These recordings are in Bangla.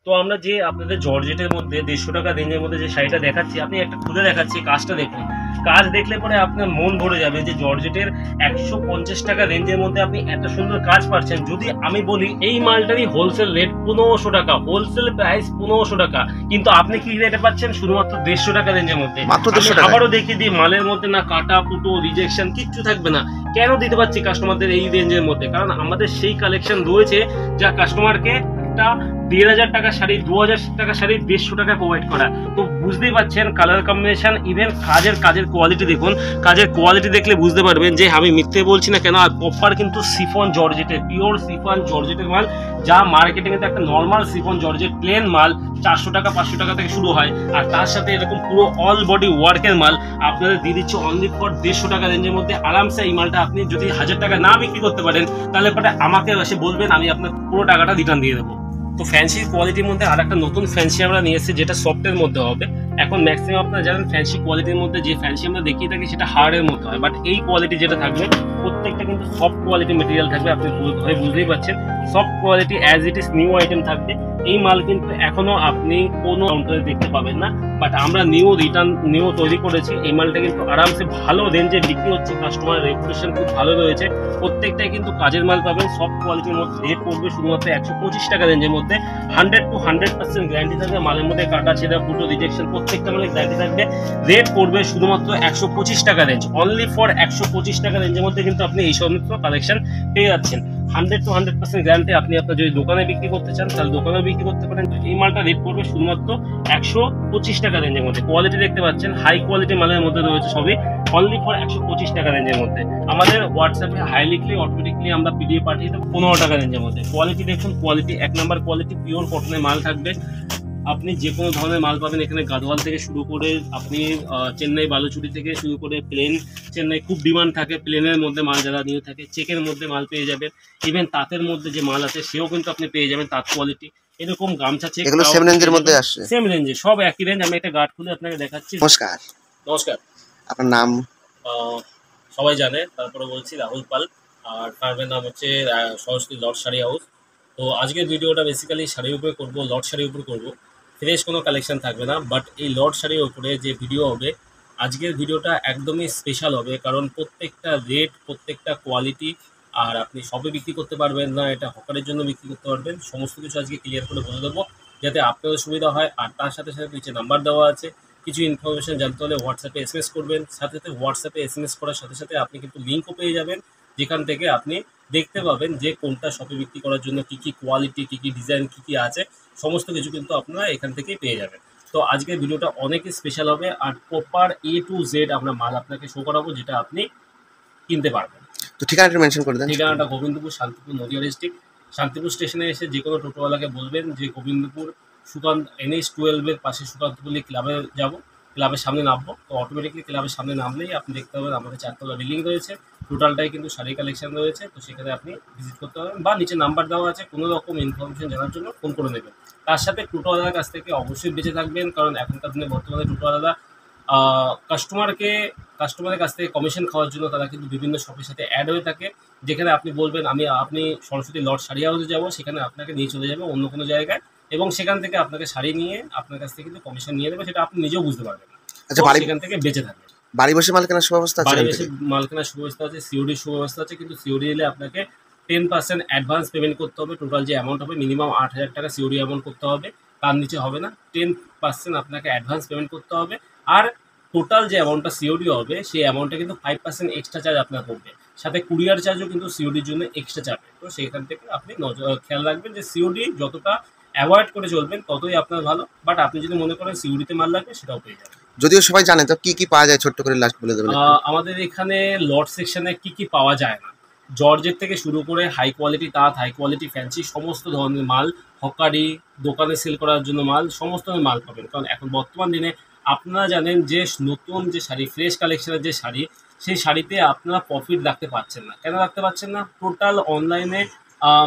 তো আমরা যে আপনাদের জর্জেটের মধ্যে 150 টাকা রেঞ্জের মধ্যে যে শাড়িটা দেখাচ্ছি, আপনি একটা খুলে দেখাচ্ছি, কাজটা দেখুন। কাজ দেখলে পরে আপনার মন ভরে যাবে যে জর্জেটের 150 টাকা রেঞ্জের মধ্যে আপনি এত সুন্দর কাজ পাচ্ছেন। যদি আমি বলি এই মালটারই হোলসেল রেট 1500 টাকা, হোলসেল প্রাইস 1500 টাকা, কিন্তু আপনি কি রেটে পাচ্ছেন? শুধুমাত্র 150 টাকা রেঞ্জের মধ্যে। আবারও দেখিয়ে দিই, মালের মধ্যে না কাটা ফুটো রিজেকশন কিচ্ছু থাকবে না। কেন দিতে পারছি কাস্টমারদের এই রেঞ্জের মধ্যে? কারণ আমাদের সেই কালেকশন রয়েছে যা কাস্টমারকে একটা 1500 টাকা শাড়ি, 2000 টাকা শাড়ি 150 টাকায় প্রোভাইড করা। তো বুঝতেই পারছেন কালার কম্বিনেশন, ইভেন কাজের কোয়ালিটি দেখুন। কাজের কোয়ালিটি দেখলে বুঝতে পারবেন যে আমি মিথ্যে বলছি না কেন। আর প্রপার কিন্তু সিফন জর্জেটের, পিওর সিফন জর্জেটের মাল, যা মার্কেটে কিন্তু একটা নর্মাল সিফন জর্জেট প্লেন মাল 400 টাকা 500 টাকা থেকে শুরু হয়। আর তার সাথে এরকম পুরো অল বডি ওয়ার্কের মাল আপনাদের দিয়ে দিচ্ছে অনলি ফর 150 টাকা রেঞ্জের মধ্যে। আরামসে এই মালটা আপনি যদি 1000 টাকা না বিক্রি করতে পারেন, তাহলে পরে আমাকে এসে বলবেন, আমি আপনার পুরো টাকাটা রিটার্ন দিয়ে দেবো। তো ফ্যান্সি কোয়ালিটির মধ্যে আর একটা নতুন ফ্যান্সি আমরা নিয়ে এসেছি, যেটা সফটের মধ্যে হবে। এখন ম্যাক্সিমাম আপনারা জানেন ফ্যান্সি কোয়ালিটির মধ্যে যে ফ্যান্সি আমরা দেখিয়ে থাকি সেটা হার্ডের মধ্যে হয়, বাট এই কোয়ালিটি যেটা থাকবে প্রত্যেকটা কিন্তু সফট কোয়ালিটি মেটেরিয়াল থাকবে। আপনি বুঝতেই পারছেন soft quality, as it is new item থাকবে। এই মাল কিন্তু এখনো আপনি কোনো কাউন্টারে দেখতে পাবেন না, বাট আমরা নিউ তৈরি করেছি। এই মালটা কিন্তু আরামসে ভালো রেঞ্জে বিক্রি হচ্ছে, কাস্টমার রেপুটেশন খুব ভালো রয়েছে। প্রত্যেকটাই কিন্তু কাজের মাল পাবেন সফট কোয়ালিটির মধ্যে। রেট পড়বে শুধুমাত্র 125 টাকা রেঞ্জের মধ্যে। 100 to 100% গ্যারান্টি থাকবে। মালের মধ্যে কাটা ছেঁড়া ফুটো রিজেকশন প্রত্যেকটা মালের গ্যারান্টি থাকবে। রেট পড়বে শুধুমাত্র 125 টাকা রেঞ্জ, অনলি ফর 125 টাকা রেঞ্জের মধ্যে কিন্তু আপনি এই সমস্ত কালেকশন পেয়ে যাচ্ছেন। 100 to 100% গ্যারান্টি। আপনি আপনার যদি দোকানে বিক্রি করতে চান তাহলে দোকানেও বিক্রি করতে পারেন। এই মালটা রেট পড়বে শুধুমাত্র 125 টাকা রেঞ্জের মধ্যে। কোয়ালিটি দেখতে পাচ্ছেন হাই কোয়ালিটি মালের মধ্যে রয়েছে সবই, অনলি ফর 125 টাকা রেঞ্জের মধ্যে। আমাদের হোয়াটসঅ্যাপে হাই লিখলে অটোমেটিকলি আমরা পিডিএফ পাঠিয়ে দেবো 15 টাকা রেঞ্জের মধ্যে। কোয়ালিটি দেখুন, কোয়ালিটি 1 নাম্বার কোয়ালিটি, পিওর কটনের মাল থাকবে। আপনি যে কোনো ধরনের মাল পাবেন এখানে, গাদওয়াল থেকে শুরু করে আপনি চেন্নাই বালুচুরি থেকে শুরু করে প্লেন, চেন্নাই খুব ডিমান্ড থাকে প্লেনের মধ্যে মাল যারা নিয়ে থাকে, চেকের মধ্যে মাল পেয়ে যাবেন। ইভেন তাঁতের মধ্যে যে মাল আছে সেও কিন্তু আপনি পেয়ে যাবেন, তাঁত কোয়ালিটি। এরকম গামছা চেক, এগুলো সেম রেঞ্জের মধ্যে আসে, সেম রেঞ্জে সব একই রেঞ্জ। আমি একটা গার্ড খুলে আপনাকে দেখাচ্ছি। নমস্কার। নমস্কার, আপনার নাম? সবাই জানে, তারপরে বলছি রাহুল পাল। আর ফার্মের নাম হচ্ছে সরস্বতী লট শাড়ি হাউস। তো আজকের ভিডিওটা বেসিক্যালি শাড়ির উপরে করবো, লট শাড়ির উপরে করবো। ফ্রেশ কোনো কালেকশন থাকবে না, বাট এই লট শাড়ির উপরে যে ভিডিও হবে আজকের ভিডিওটা একদমই স্পেশাল হবে। কারণ প্রত্যেকটা রেট, প্রত্যেকটা কোয়ালিটি, আর আপনি সবে বিক্রি করতে পারবেন না, এটা হকারের জন্য বিক্রি করতে পারবেন, সমস্ত কিছু আজকে ক্লিয়ার করে বলে দেবো যাতে আপনাদের সুবিধা হয়। আর তার সাথে সাথে নিচে নাম্বার দেওয়া আছে, কিছু ইনফরমেশন জানতে হলে হোয়াটসঅ্যাপে এসএমএস করবেন। সাথে সাথে হোয়াটসঅ্যাপে এসএমএস করার সাথে সাথে আপনি কিন্তু লিঙ্কও পেয়ে যাবেন, যেখান থেকে আপনি দেখতে পাবেন যে কোনটা শপে বিক্রি করার জন্য কী কী কোয়ালিটি, কী কী ডিজাইন, কী কী আছে, সমস্ত কিছু কিন্তু আপনারা এখান থেকেই পেয়ে যাবেন। তো আজকের ভিডিওটা অনেকই স্পেশাল হবে, আর প্রপার A to Z আমরা মাল আপনাকে শো করাবো যেটা আপনি কিনতে পারবেন। তো ঠিকানাটা মেনশন করে দেন। ঠিকানাটা গোবিন্দপুর, শান্তিপুর, নদিয়া ডিস্ট্রিক্ট। শান্তিপুর স্টেশনে এসে যে কোনো টোটোওয়ালাকে বলবেন যে গোবিন্দপুর সুকান্ত NH-12-এর পাশে সুকান্তপল্লী ক্লাবে যাব, ক্লাবের সামনে নামবো। তো অটোমেটিকলি ক্লাবের সামনে নামলেই আপনি দেখতে পাবেন আমাদের 4 তলা বিল্ডিং রয়েছে, টোটালটাই কিন্তু শাড়ি কালেকশন রয়েছে। তো সেখানে আপনি ভিজিট করতে পারবেন, বা নিচে নাম্বার দেওয়া আছে, কোনো রকম ইনফরমেশন জানার জন্য ফোন করে নেবেন। তার সাথে টোটোওয়ালার কাছ থেকে অবশ্যই বেঁচে থাকবেন, কারণ এখনকার দিনে বর্তমানে টোটোওয়ালারা কাস্টমারের কাছ থেকে কমিশন খাওয়ার জন্য তারা কিন্তু বিভিন্ন শপের সাথে অ্যাড হয়ে থাকে। যেখানে আপনি বলবেন আপনি সরস্বতী লট শাড়ি হাউসে যাবো, সেখানে আপনাকে নিয়ে চলে যাবে অন্য কোনো জায়গায়, এবং সেখান থেকে আপনাকে শাড়ি নিয়ে আপনার কাছ থেকে কিন্তু কমিশন নিয়ে নেবে, সেটা আপনি নিজেও বুঝতে পারবেন না। আচ্ছা, সেখান থেকে বেঁচে থাকবেন। বাড়ি বসে মাল কেনার সুব্যবস্থা আছে? বাড়ি বসে মাল কেনার সুব্যবস্থা আছে, সিওডির সুব্যবস্থা আছে, কিন্তু সিওডি এলে আপনাকে 10% অ্যাডভান্স পেমেন্ট করতে হবে। টোটাল যে অ্যামাউন্ট হবে মিনিমাম 8000 টাকা সিওডি অ্যামাউন্ট করতে হবে, তার নিচে হবে না। 10% আপনাকে অ্যাডভান্স পেমেন্ট করতে হবে। আর টোটাল যে অ্যামাউন্টটা সিওডি হবে সেই অ্যামাউন্টটা কিন্তু 5% এক্সট্রা চার্জ আপনার পড়বে, সাথে কুরিয়ার চার্জও কিন্তু সিওডির জন্য এক্সট্রা চার্জ। তো সেইখান থেকে আপনি খেয়াল রাখবেন যে সিওডি যতটা অ্যাভয়েড করে চলবেন ততই আপনার ভালো। বাট আপনি যদি মনে করেন সিওডিতে মাল লাগবে সেটাও পেয়ে যাবেন। যদিও সবাই জানে, তো কি কি পাওয়া যায় ছোট্ট করে লাস্ট বলে দেবেন? আমাদের এখানে লট সেকশনে কি কি পাওয়া যায় না, জর্জেট থেকে শুরু করে হাই কোয়ালিটি তাঁত, হাই কোয়ালিটি ফ্যান্সি, সমস্ত ধরনের মাল, হকারি, দোকানে সেল করার জন্য মাল, সমস্ত ধরনের মাল পাবেন। কারণ এখন বর্তমান দিনে আপনারা জানেন যে নতুন যে শাড়ি, ফ্রেশ কালেকশনের যে শাড়ি, সেই শাড়িতে আপনারা প্রফিট রাখতে পারছেন না। কেন রাখতে পারছেন না? টোটাল অনলাইনে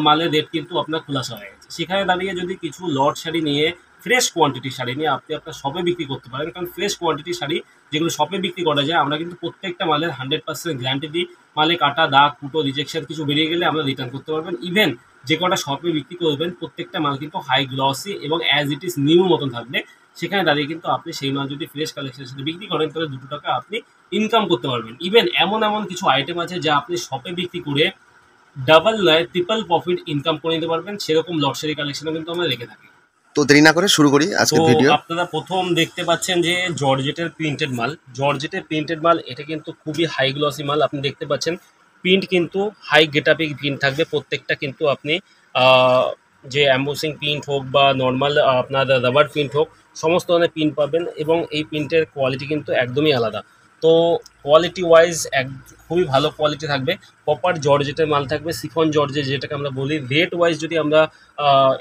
মালের রেট কিন্তু আপনার খোলাসা হয়ে গেছে। সেখানে দাঁড়িয়ে যদি কিছু লট শাড়ি নিয়ে, ফ্রেশ কোয়ান্টিটি শাড়ি নিয়ে আপনি আপনার শপে বিক্রি করতে পারেন, কারণ ফ্রেশ কোয়ান্টিটি শাড়ি যেগুলো শপে বিক্রি করা যায়, আমরা কিন্তু প্রত্যেকটা মালের 100% গ্যারান্টি দিই। মালে কাটা, দাগ, ফুটো, রিজেকশন কিছু বেরিয়ে গেলে আমরা রিটার্ন করতে পারবেন। ইভেন যে কটা শপে বিক্রি করবেন প্রত্যেকটা মাল কিন্তু হাই গ্লসি এবং অ্যাজ ইট ইজ নিউ মতন থাকবে। সেখানে দাঁড়িয়ে কিন্তু আপনি সেই মাল যদি ফ্রেশ কালেকশনের সাথে বিক্রি করেন তাহলে 2 টাকা আপনি ইনকাম করতে পারবেন। ইভেন এমন এমন কিছু আইটেম আছে যা আপনি শপে বিক্রি করে ডাবল নয় ট্রিপল প্রফিট ইনকাম করে নিতে পারবেন। সেরকম লক্সারি কালেকশনও কিন্তু আমরা রেখে থাকি। তো দেরি না করে শুরু করি তো আজকের ভিডিও। আপনারা প্রথম দেখতে পাচ্ছেন যে জর্জেটের প্রিন্টেড মাল। জর্জেটের প্রিন্টেড মাল এটা কিন্তু খুবই হাই গ্লসি মাল। আপনি দেখতে পাচ্ছেন প্রিন্ট কিন্তু হাই গেটআপে প্রিন্ট থাকবে প্রত্যেকটা। কিন্তু আপনি যে অ্যাম্বোসিং প্রিন্ট হোক বা নর্মাল আপনার রাবার প্রিন্ট হোক, সমস্ত ধরনের প্রিন্ট পাবেন এবং এই প্রিন্টের কোয়ালিটি কিন্তু একদমই আলাদা। তো কোয়ালিটি ওয়াইজ খুবই ভালো কোয়ালিটি থাকবে। প্রপার জর্জেটের মাল থাকবে, শিফন জর্জেট যেটাকে আমরা বলি। রেট ওয়াইজ যদি আমরা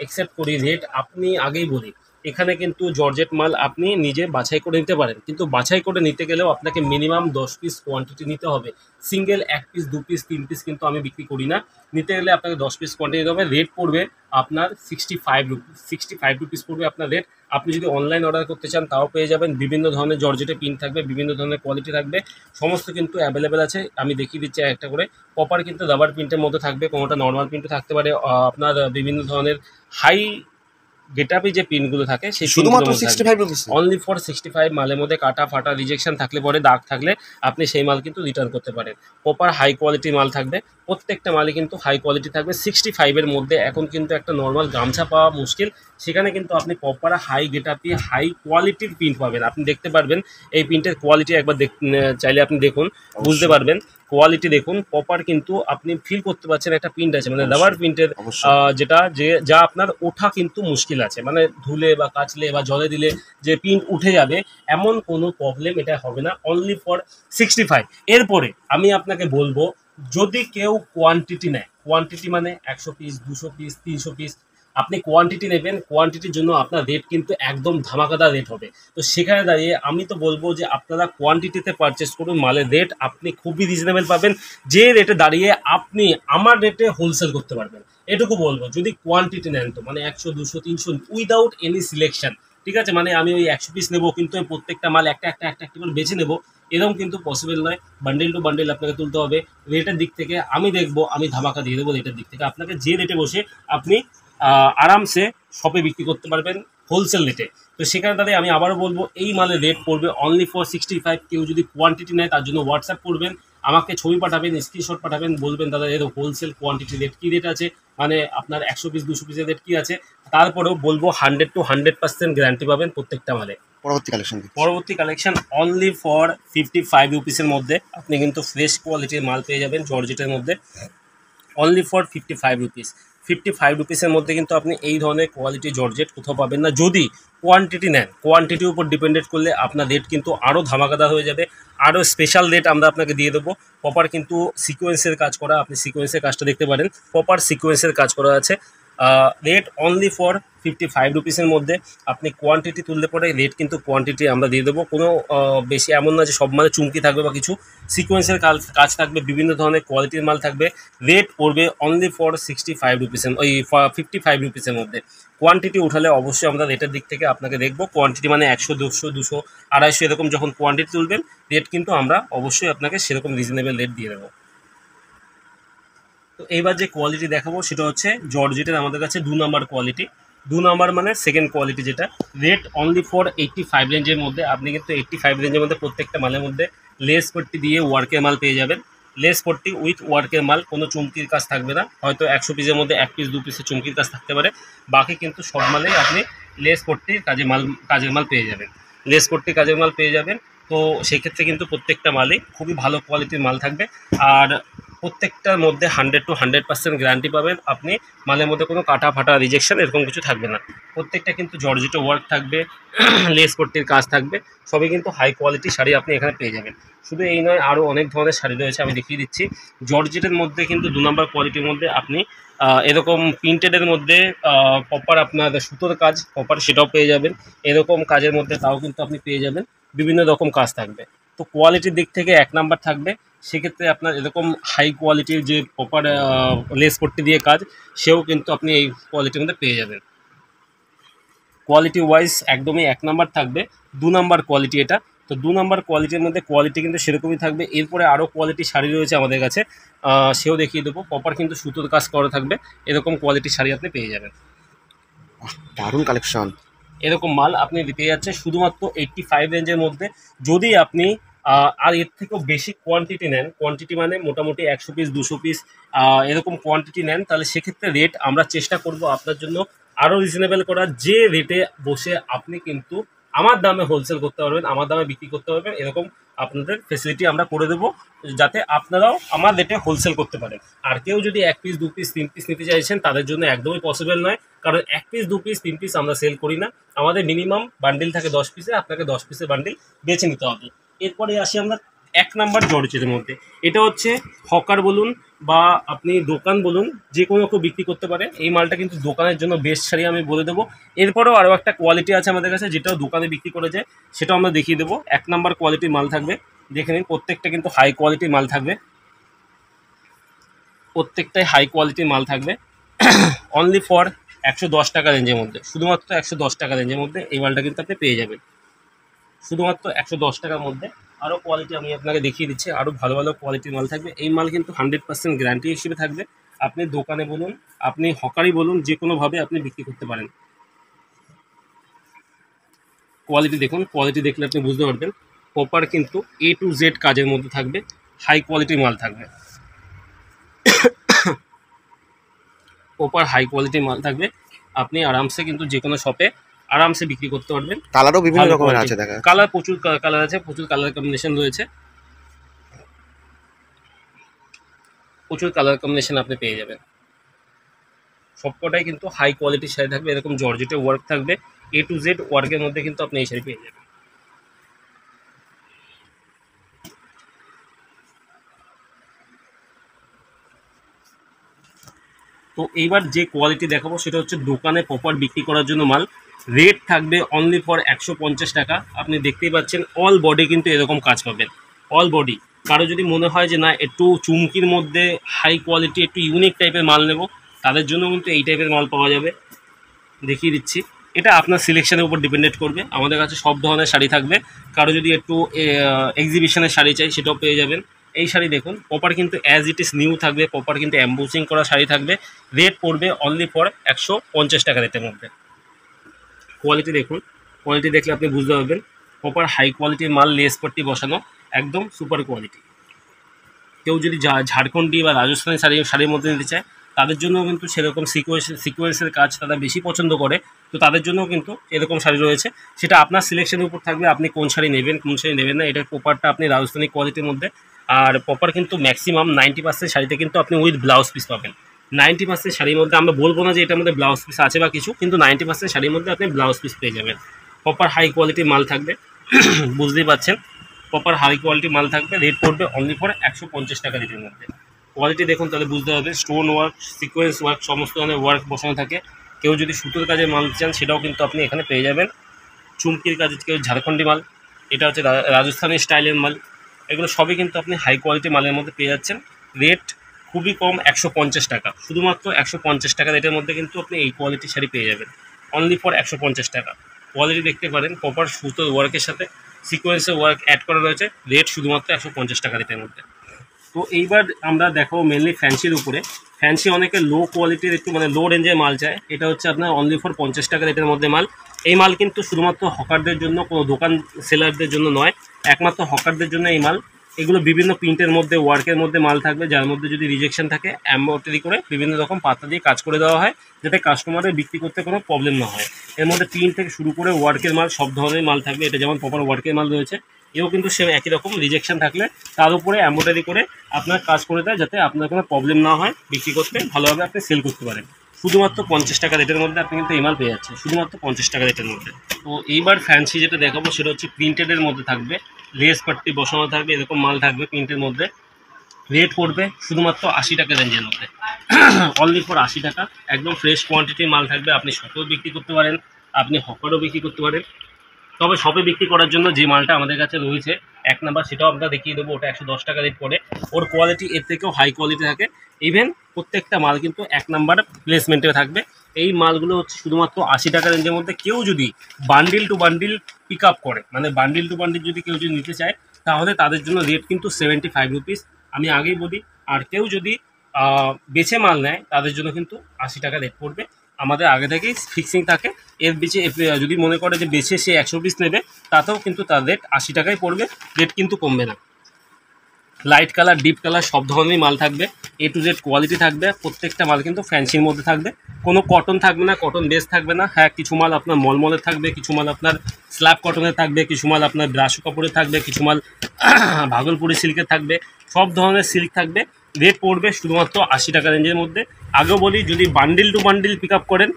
একসেপ্ট করি, রেট আপনি আগেই বলি, এখানে কিন্তু জর্জেট মাল আপনি নিজে বাছাই করে নিতে পারেন, কিন্তু বাছাই করে নিতে গেলেও আপনাকে মিনিমাম 10 পিস কোয়ান্টিটি নিতে হবে। সিঙ্গেল 1 পিস 2 পিস 3 পিস কিন্তু আমি বিক্রি করি না। নিতে গেলে আপনাকে 10 পিস কোয়ান্টিটি নিতে হবে। রেট পড়বে আপনার 65 রুপিস। 65 রুপিস পড়বে আপনার রেট। আপনি যদি অনলাইন অর্ডার করতে চান তাও পেয়ে যাবেন। বিভিন্ন ধরনের জর্জেটের প্রিন্ট থাকবে, বিভিন্ন ধরনের কোয়ালিটি থাকবে, সমস্ত কিন্তু অ্যাভেলেবেল আছে। আমি দেখিয়ে দিচ্ছি একটা করে। প্রপার কিন্তু রাবার প্রিন্টের মধ্যে থাকবে, কোনোটা নর্মাল প্রিন্টও থাকতে পারে। আপনার বিভিন্ন ধরনের হাই গেটআপে যে পিনগুলো থাকে সেই শুধুমাত্র 65 রুপিস। Only for 65। মালের মধ্যে কাটা ফাটা রিজেকশন থাকলে পরে, দাগ থাকলে আপনি সেই মাল কিন্তু রিটার্ন করতে পারেন। প্রপার হাই কোয়ালিটির মাল থাকবে, প্রত্যেকটা মালই কিন্তু হাই কোয়ালিটি থাকবে। 65-এর মধ্যে এখন কিন্তু একটা নর্মাল গামছা পাওয়া মুশকিল, সেখানে কিন্তু আপনি প্রপার হাই গেটআপে হাই কোয়ালিটির প্রিন্ট পাবেন। আপনি দেখতে পারবেন এই প্রিন্টের কোয়ালিটি একবার চাইলে আপনি দেখুন, বুঝতে পারবেন। কোয়ালিটি দেখুন, প্রপার কিন্তু আপনি ফিল করতে পারছেন একটা প্রিন্ট আছে, মানে রাবার প্রিন্টের, যেটা যা আপনার ওঠা কিন্তু মুশকিল আছে, মানে ধুলে বা কাচলে বা জলে দিলে যে প্রিন্ট উঠে যাবে এমন কোনো প্রবলেম এটা হবে না। Only for 65। এরপরে আমি আপনাকে বলবো, যদি কেউ কোয়ান্টিটি নেয়, কোয়ান্টিটি মানে 100 পিস 200 পিস 300 পিস আপনি কোয়ান্টিটি নেবেন, কোয়ান্টিটির জন্য আপনার রেট কিন্তু একদম ধামাকাদার রেট হবে। তো সেখানে দাঁড়িয়ে আমি তো বলবো যে আপনারা কোয়ান্টিটিতে পারচেস করুন। মালের রেট আপনি খুবই রিজনেবল পাবেন, যে রেটে দাঁড়িয়ে আপনি আমার রেটে হোলসেল করতে পারবেন। এটুকু বলবো, যদি কোয়ান্টিটি নেন তো, মানে 100 200 300 উইদাউট এনি সিলেকশন, ঠিক আছে? মানে আমি ওই 100 পিস নেবো কিন্তু আমি প্রত্যেকটা মাল একটা করে বেছে নেবো, এরকম কিন্তু পসিবল নয়। বান্ডেল টু বান্ডেল আপনাকে তুলতে হবে। রেটের দিক থেকে আমি দেখবো, আমি ধামাকা দিয়ে দেবো রেটের দিক থেকে। আপনাকে যে রেটে বসে আপনি আরামসে শপে বিক্রি করতে পারবেন হোলসেল রেটে। তো সেখানে দাঁড়িয়ে আমি আবারও বলবো, এই মালের রেট পড়বে অনলি ফর 65। কেউ যদি কোয়ান্টিটি নেয় তার জন্য হোয়াটসঅ্যাপ করবেন, আমাকে ছবি পাঠাবেন, স্ক্রিনশট পাঠাবেন, বলবেন দাদা এর হোলসেল কোয়ান্টিটি রেট কী রেট আছে, মানে আপনার 100 পিস 200 পিসের রেট কী আছে। তারপরেও বলবো 100 to 100% গ্যারান্টি পাবেন প্রত্যেকটা মালে। পরবর্তী কালেকশন অনলি ফর 55 রুপিসের মধ্যে আপনি কিন্তু ফ্রেশ কোয়ালিটির মাল পেয়ে যাবেন জর্জেটের মধ্যে। Only for 55 rupees. 55 রুপিসের মধ্যে কিন্তু আপনি এই ধরনের কোয়ালিটি জর্জেট কোথাও পাবেন না। যদি কোয়ান্টিটি নেন, কোয়ান্টিটির উপর ডিপেন্ডেড করলে আপনার রেট কিন্তু আরও ধামাকাদার হয়ে যাবে, আরও স্পেশাল রেট আমরা আপনাকে দিয়ে দেবো। প্রপার কিন্তু সিকোয়েন্সের কাজ করা, আপনি সিকোয়েন্সের কাজটা দেখতে পারেন, প্রপার সিকোয়েন্সের কাজ করা আছে। রেট অনলি ফর 55 রুপিসের মধ্যে। আপনি কোয়ান্টিটি তুললে পরে রেট কিন্তু কোয়ান্টিটি আমরা দিয়ে দেবো। কোনো বেশি এমন না যে সব মালে চুমকি থাকবে বা কিছু, সিকোয়েন্সের কাজ থাকবে, বিভিন্ন ধরনের কোয়ালিটির মাল থাকবে। রেট পড়বে অনলি ফর 65 রুপিসের, ওই 55 রুপিসের মধ্যে। কোয়ান্টিটি উঠালে অবশ্যই আমরা রেটের দিক থেকে আপনাকে দেখবো। কোয়ান্টিটি মানে 100 200 200 250 এরকম যখন কোয়ান্টিটি তুলবেন, রেট কিন্তু আমরা অবশ্যই আপনাকে সেরকম রিজনেবল রেট দিয়ে দেবো। তো এইবার যে কোয়ালিটি দেখাবো সেটা হচ্ছে জর্জেটের আমাদের কাছে 2 নাম্বার কোয়ালিটি। 2 নাম্বার মানে সেকেন্ড কোয়ালিটি, যেটা রেট অনলি ফর 85 রেঞ্জের মধ্যে। আপনি কিন্তু 85 রেঞ্জের মধ্যে প্রত্যেকটা মালের মধ্যে লেস পট্টি দিয়ে ওয়ার্কের মাল পেয়ে যাবেন। লেস পট্টি উইথ ওয়ার্কের মাল, কোনো চুমকির কাজ থাকবে না। হয়তো 100 পিসের মধ্যে 1 পিস 2 পিসের চুমকির কাজ থাকতে পারে, বাকি কিন্তু সব মালেই আপনি লেস পট্টির কাজের মাল পেয়ে যাবেন। লেস পট্টির কাজের মাল পেয়ে যাবেন। তো সেক্ষেত্রে কিন্তু প্রত্যেকটা মালই খুবই ভালো কোয়ালিটির মাল থাকবে, আর প্রত্যেকটার মধ্যে 100 to 100% গ্যারান্টি পাবেন আপনি। মালের মধ্যে কোনো কাটা ফাটা রিজেকশন এরকম কিছু থাকবে না। প্রত্যেকটা কিন্তু জর্জেটে ওয়ার্ক থাকবে, লেস পট্টির কাজ থাকবে, সবই কিন্তু হাই কোয়ালিটির শাড়ি আপনি এখানে পেয়ে যাবেন। শুধু এই নয়, আরও অনেক ধরনের শাড়ি রয়েছে, আমি দেখিয়ে দিচ্ছি। জর্জেটের মধ্যে কিন্তু 2 নম্বর কোয়ালিটির মধ্যে আপনি এরকম প্রিন্টেডের মধ্যে প্রপার আপনার সুতোর কাজ প্রপার সেটাও পেয়ে যাবেন। এরকম কাজের মধ্যে তাও কিন্তু আপনি পেয়ে যাবেন, বিভিন্ন রকম কাজ থাকবে। তো কোয়ালিটির দিক থেকে 1 নাম্বার থাকবে। সেক্ষেত্রে আপনার এরকম হাই কোয়ালিটির যে প্রপার লেস পট্টি দিয়ে কাজ, সেও কিন্তু আপনি এই কোয়ালিটির মধ্যে পেয়ে যাবেন। কোয়ালিটি ওয়াইজ একদমই 1 নাম্বার থাকবে। 2 নাম্বার কোয়ালিটি এটা। তো 2 নাম্বার কোয়ালিটির মধ্যে কোয়ালিটি কিন্তু সেরকমই থাকবে। এরপরে আরও কোয়ালিটি শাড়ি রয়েছে আমাদের কাছে, সেও দেখিয়ে দেবো। প্রপার কিন্তু সুতোর কাজ করা থাকবে, এরকম কোয়ালিটির শাড়ি আপনি পেয়ে যাবেন। দারুণ কালেকশন। এরকম মাল আপনি পেয়ে যাচ্ছেন শুধুমাত্র 85 রেঞ্জের মধ্যে। যদি আপনি আর এর থেকেও বেশি কোয়ান্টিটি নেন, কোয়ান্টিটি মানে মোটামুটি 100 পিস 200 পিস এরকম কোয়ান্টিটি নেন, তাহলে সেক্ষেত্রে রেট আমরা চেষ্টা করব আপনার জন্য আরও রিজনেবল করার। যে রেটে বসে আপনি কিন্তু আমার দামে হোলসেল করতে পারবেন, আমার দামে বিক্রি করতে পারবেন, এরকম আপনাদের ফেসিলিটি আমরা করে দেবো, যাতে আপনারাও আমার রেটে হোলসেল করতে পারেন। আর কেউ যদি 1 পিস 2 পিস 3 পিস নিতে চাইছেন, তাদের জন্য একদমই পসিবল নয়, কারণ 1 পিস 2 পিস 3 পিস আমরা সেল করি না। আমাদের মিনিমাম বান্ডিল থাকে 10 পিসে, আপনাকে 10 পিসের বান্ডিল বেছে নিতে হবে। এরপরে আসি আমরা 1 নাম্বার জর্জেটের মধ্যে। এটা হচ্ছে হকার বলুন বা আপনি দোকান বলুন, যে কোনো কেউ বিক্রি করতে পারে। এই মালটা কিন্তু দোকানের জন্য বেস্ট শাড়ি আমি বলে দেবো। এরপরেও আরও একটা কোয়ালিটি আছে আমাদের কাছে, যেটাও দোকানে বিক্রি করে যায়, সেটাও আমরা দেখিয়ে দেবো। 1 নাম্বার কোয়ালিটির মাল থাকবে, দেখে নিন। প্রত্যেকটা কিন্তু হাই কোয়ালিটির মাল থাকবে, প্রত্যেকটাই হাই কোয়ালিটির মাল থাকবে। অনলি ফর 110 টাকা রেঞ্জের মধ্যে, শুধুমাত্র 110 টাকা রেঞ্জের মধ্যে এই মালটা কিন্তু আপনি পেয়ে যাবেন, শুধুমাত্র 110 টাকার মধ্যে। আরও কোয়ালিটি আমি আপনাকে দেখিয়ে দিচ্ছি, আরও ভালো ভালো কোয়ালিটির মাল থাকবে। এই মাল কিন্তু 100% গ্যারান্টি হিসেবে থাকবে। আপনি দোকানে বলুন, আপনি হকারি বলুন, যে কোনোভাবে আপনি বিক্রি করতে পারেন। কোয়ালিটি দেখুন, কোয়ালিটি দেখলে আপনি বুঝতে পারবেন। প্রপার কিন্তু A to Z কাজের মধ্যে থাকবে, হাই কোয়ালিটির মাল থাকবে, প্রপার হাই কোয়ালিটির মাল থাকবে। আপনি আরামসে কিন্তু যে কোনো শপে আরামসে বিক্রি করতে পারবেন। কালারও বিভিন্ন রকমের আছে, দেখা কালার প্রচুর কালার আছে, প্রচুর কালার কম্বিনেশন রয়েছে, প্রচুর কালার কম্বিনেশন আপনি পেয়ে যাবেন। সবকটাই কিন্তু হাই কোয়ালিটির শাড়ি থাকবে, এরকম জর্জেটে ওয়ার্ক থাকবে, A to Z ওয়ার্কের মধ্যে কিন্তু আপনি এই শাড়ি পেয়ে যাবেন। তো এইবার যে কোয়ালিটি দেখাবো সেটা হচ্ছে দোকানে প্রপার বিক্রি করার জন্য মাল। রেট থাকবে অনলি ফর 150 টাকা। আপনি দেখতেই পাচ্ছেন অল বডি কিন্তু এরকম কাজ পাবেন, অল বডি। কারো যদি মনে হয় যে না একটু চুমকির মধ্যে হাই কোয়ালিটি একটু ইউনিক টাইপের মাল নেব, তাদের জন্য কিন্তু এই টাইপের মাল পাওয়া যাবে। দেখিয়ে দিচ্ছি, এটা আপনার সিলেকশনের উপর ডিপেন্ডেড করবে। আমাদের কাছে সব ধরনের শাড়ি থাকবে, কারো যদি একটু এক্সিবিশনের শাড়ি চাই সেটাও পেয়ে যাবেন। এই শাড়ি দেখুন, প্রপার কিন্তু অ্যাজ ইট ইজ নিউ থাকবে, প্রপার কিন্তু অ্যাম্বুসিং করা শাড়ি থাকবে। রেট পড়বে অনলি ফর 150 টাকা রেটের মধ্যে। কোয়ালিটি দেখুন, কোয়ালিটি দেখলে আপনি বুঝতে পারবেন প্রপার হাই কোয়ালিটির মাল, লেস পট্টি বসানো, একদম সুপার কোয়ালিটি। কেউ যদি ঝাড়খণ্ডী বা রাজস্থানী শাড়ির মধ্যে নিতে চায়, তাদের জন্য কিন্তু সেরকম সিকোয়েন্সের কাজ তারা বেশি পছন্দ করে, তো তাদের জন্য কিন্তু এরকম শাড়ি রয়েছে। সেটা আপনার সিলেকশনের উপর থাকবে, আপনি কোন শাড়ি নেবেন কোন শাড়ি নেবেন না। এটার প্রপারটা আপনি রাজস্থানী কোয়ালিটির মধ্যে। আর প্রপার কিন্তু ম্যাক্সিমাম 90% শাড়িতে কিন্তু আপনি উইথ ব্লাউজ পিস পাবেন। 90% শাড়ির মধ্যে আমরা বলবো না যে এটার মধ্যে ব্লাউজ পিস আছে বা কিছু, কিন্তু 90% শাড়ির মধ্যে আপনি ব্লাউজ পিস পেয়ে যাবেন। প্রপার হাই কোয়ালিটির মাল থাকবে, বুঝতেই পারছেন, প্রপার হাই কোয়ালিটি মাল থাকবে। রেট পড়বে অনলি ফর 150 টাকা রেটের মধ্যে। কোয়ালিটি দেখুন, তাহলে বুঝতে হবে স্টোন ওয়ার্ক, সিকোয়েন্স ওয়ার্ক, সমস্ত ধরনের ওয়ার্ক বসানো থাকে। কেউ যদি সুতোর কাজে মাল চান সেটাও কিন্তু আপনি এখানে পেয়ে যাবেন। চুমকির কাজে কেউ ঝাড়খণ্ডী মাল, এটা হচ্ছে রাজস্থানী স্টাইলের মাল, এগুলো সবই কিন্তু আপনি হাই কোয়ালিটি মালের মধ্যে পেয়ে যাচ্ছেন। রেট খুবই কম, 150 টাকা, শুধুমাত্র 150 টাকা রেটের মধ্যে কিন্তু আপনি এই কোয়ালিটির শাড়ি পেয়ে যাবেন অনলি ফর 150 টাকা। কোয়ালিটি দেখতে পারেন, প্রপার সুতোর ওয়ার্কের সাথে সিকোয়েন্সের ওয়ার্ক অ্যাড করা রয়েছে। রেট শুধুমাত্র 150 টাকা রেটের মধ্যে। তো এইবার আমরা দেখাবো মেনলি ফ্যান্সির উপরে। ফ্যান্সি অনেকে লো কোয়ালিটির একটু মানে লো রেঞ্জের মাল চায়, এটা হচ্ছে আপনার অনলি ফর 50 টাকা রেটের মধ্যে মাল। এই মাল কিন্তু শুধুমাত্র হকারদের জন্য, কোনো দোকান সেলারদের জন্য নয়, একমাত্র হকারদের জন্য এই মাল। এগুলো বিভিন্ন প্রিন্টের মধ্যে, ওয়ার্কের মধ্যে মাল থাকবে, যার মধ্যে যদি রিজেকশন থাকে এমব্রয়ডারি করে বিভিন্ন রকম পাতা দিয়ে কাজ করে দেওয়া হয়, যাতে কাস্টমারের বিক্রি করতে কোনো প্রবলেম না হয়। এর মধ্যে প্রিন্ট থেকে শুরু করে ওয়ার্কের মাল, সব ধরনের মাল থাকবে। এটা যেমন প্রপার ওয়ার্কের মাল রয়েছে, এও কিন্তু সে একই রকম রিজেকশন থাকলে তার উপরে এমব্রয়ডারি করে আপনার কাজ করে দেয়, যাতে আপনার কোনো প্রবলেম না হয়, বিক্রি করতে ভালোভাবে আপনি সেল করতে পারেন। শুধুমাত্র 50 টাকা রেটের মধ্যে আপনি কিন্তু এই মাল পেয়ে যাচ্ছেন, শুধুমাত্র 50 টাকা রেটের মধ্যে। তো এইবার ফ্যান্সি যেটা দেখাবো সেটা হচ্ছে প্রিন্টেডের মধ্যে থাকবে, লেস পাট্টি বসানো থাকবে, এরকম মাল থাকবে প্রিন্টের মধ্যে। রেট পড়বে শুধুমাত্র 80 টাকা রেঞ্জের মধ্যে, অনলি ফর 80 টাকা। একদম ফ্রেশ কোয়ান্টিটির মাল থাকবে, আপনি শপেও বিক্রি করতে পারেন, আপনি হকারও বিক্রি করতে পারেন। তবে শপে বিক্রি করার জন্য যে মালটা আমাদের কাছে রয়েছে 1 নাম্বার, সেটাও আমরা দেখিয়ে দেবো। ওটা 110 টাকা রেট পড়ে, ওর কোয়ালিটি এর থেকেও হাই কোয়ালিটি থাকে। ইভেন প্রত্যেকটা মাল কিন্তু 1 নাম্বার প্লেসমেন্টে থাকবে, এই মালগুলো হচ্ছে শুধুমাত্র 80 টাকা রেঞ্জের মধ্যে। কেউ যদি bundle to bundle pick up করে, মানে বান্ডিল টু বান্ডিল যদি কেউ যদি নিতে চায়, তাহলে তাদের জন্য রেট কিন্তু 75 রুপিস, আমি আগেই বলি। আর কেউ যদি বেছে মাল নেয় তাদের জন্য কিন্তু 80 টাকা রেট পড়বে। আমাদের আগে থেকেই ফিক্সিং থাকে। এর বেচে যদি মনে করে যে বেছে সে 100 পিস নেবে, তাতেও কিন্তু তার রেট 80 টাকাই পড়বে, রেট কিন্তু কমবে না। লাইট কালার, ডিপ কালার সব ধরনেরই মাল থাকবে, A to Z কোয়ালিটি থাকবে। প্রত্যেকটা মাল কিন্তু ফ্যান্সির মধ্যে থাকবে, কোনো কটন থাকবে না, কটন বেস থাকবে না। হ্যাঁ, কিছু মাল আপনার মলমলের থাকবে, কিছু মাল আপনার স্ল্যাব কটনের থাকবে, কিছু মাল আপনার ব্রাশ কাপড়ের থাকবে, কিছু মাল ভাগলপুরি সিল্কের থাকবে, সব ধরনের সিল্ক থাকবে। রেট পড়বে শুধুমাত্র 80 টাকা রেঞ্জের মধ্যে। আগেও বলি, যদি bundle to bundle pick up করেন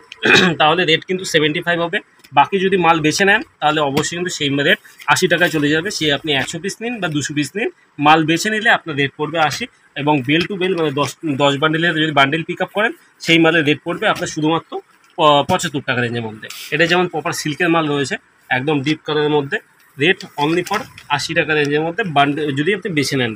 তাহলে রেট কিন্তু 75 হবে। বাকি যদি মাল বেছে নেন তাহলে অবশ্যই কিন্তু সেই রেট 80 টাকায় চলে যাবে। সে আপনি 100 পিস নিন বা 200 পিস নিন, মাল বেছে নিলে আপনার রেট পড়বে 80। এবং বেল টু বেল মানে 10 বান্ডিলের যদি বান্ডিল পিক আপ করেন, সেই মালের রেট পড়বে আপনার শুধুমাত্র 75 টাকা রেঞ্জের মধ্যে। এটা যেমন প্রপার সিল্কের মাল রয়েছে, একদম ডিপ কালারের মধ্যে, রেট অনলি ফর 80 টাকা রেঞ্জের মধ্যে বান্ডিল যদি আপনি বেছে নেন।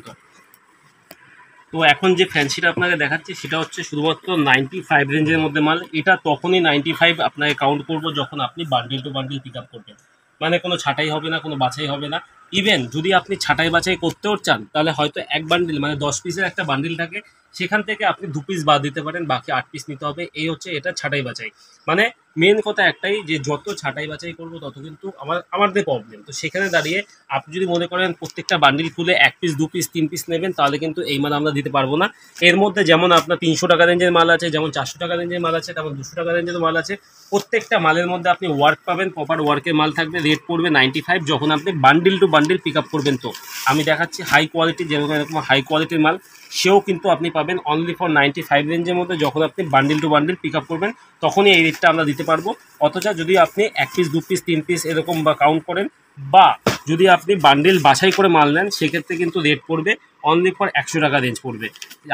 তো এখন যে ফ্যান্সিটা আপনাকে দেখাচ্ছি সেটা হচ্ছে শুধুমাত্র 95 রেঞ্জের মধ্যে মাল। এটা তখনই 95 আপনাকে কাউন্ট করবো যখন আপনি bundle to bundle pick up করবেন, মানে কোনো ছাঁটাই হবে না, কোনো বাছাই হবে না। ইভেন যদি আপনি ছাঁটাই বাছাই করতেও চান, তাহলে হয়তো এক বান্ডিল মানে 10 পিসের একটা বান্ডিল থাকে, সেখান থেকে আপনি 2 পিস বাদ দিতে পারেন, বাকি 8 পিস নিতে হবে। এই হচ্ছে এটা ছাঁটাই বাছাই। মানে মেন কথা একটাই, যে যত ছাঁটাই বাছাই করবো তত কিন্তু আমাদের প্রবলেম। তো সেখানে দাঁড়িয়ে আপনি যদি মনে করেন প্রত্যেকটা বান্ডিল খুলে 1 পিস 2 পিস 3 পিস নেবেন, তাহলে কিন্তু এই মাল আমরা দিতে পারবো না। এর মধ্যে যেমন আপনার 300 টাকা রেঞ্জের মাল আছে, যেমন 400 টাকা রেঞ্জের মাল আছে, তেমন 200 টাকা রেঞ্জের মাল আছে। প্রত্যেকটা মালের মধ্যে আপনি ওয়ার্ক পাবেন, প্রপার ওয়ার্কের মাল থাকবে। রেট পড়বে 95 যখন আপনি bundle to bundle pick up করবেন। তো আমি দেখাচ্ছি হাই কোয়ালিটি, যেরকম এরকম হাই কোয়ালিটির মাল, সেও কিন্তু আপনি পাবেন অনলি ফর 95 রেঞ্জের মধ্যে। যখন আপনি bundle to bundle pick up করবেন তখনই এই রেটটা আমরা দিতে পারবো। অথচ যদি আপনি 1 পিস 2 পিস 3 পিস এরকম বা কাউন্ট করেন, বা যদি আপনি বান্ডিল বাছাই করে মাল নেন, সেক্ষেত্রে কিন্তু রেট পড়বে অনলি ফর 100 টাকা রেঞ্জ পড়বে।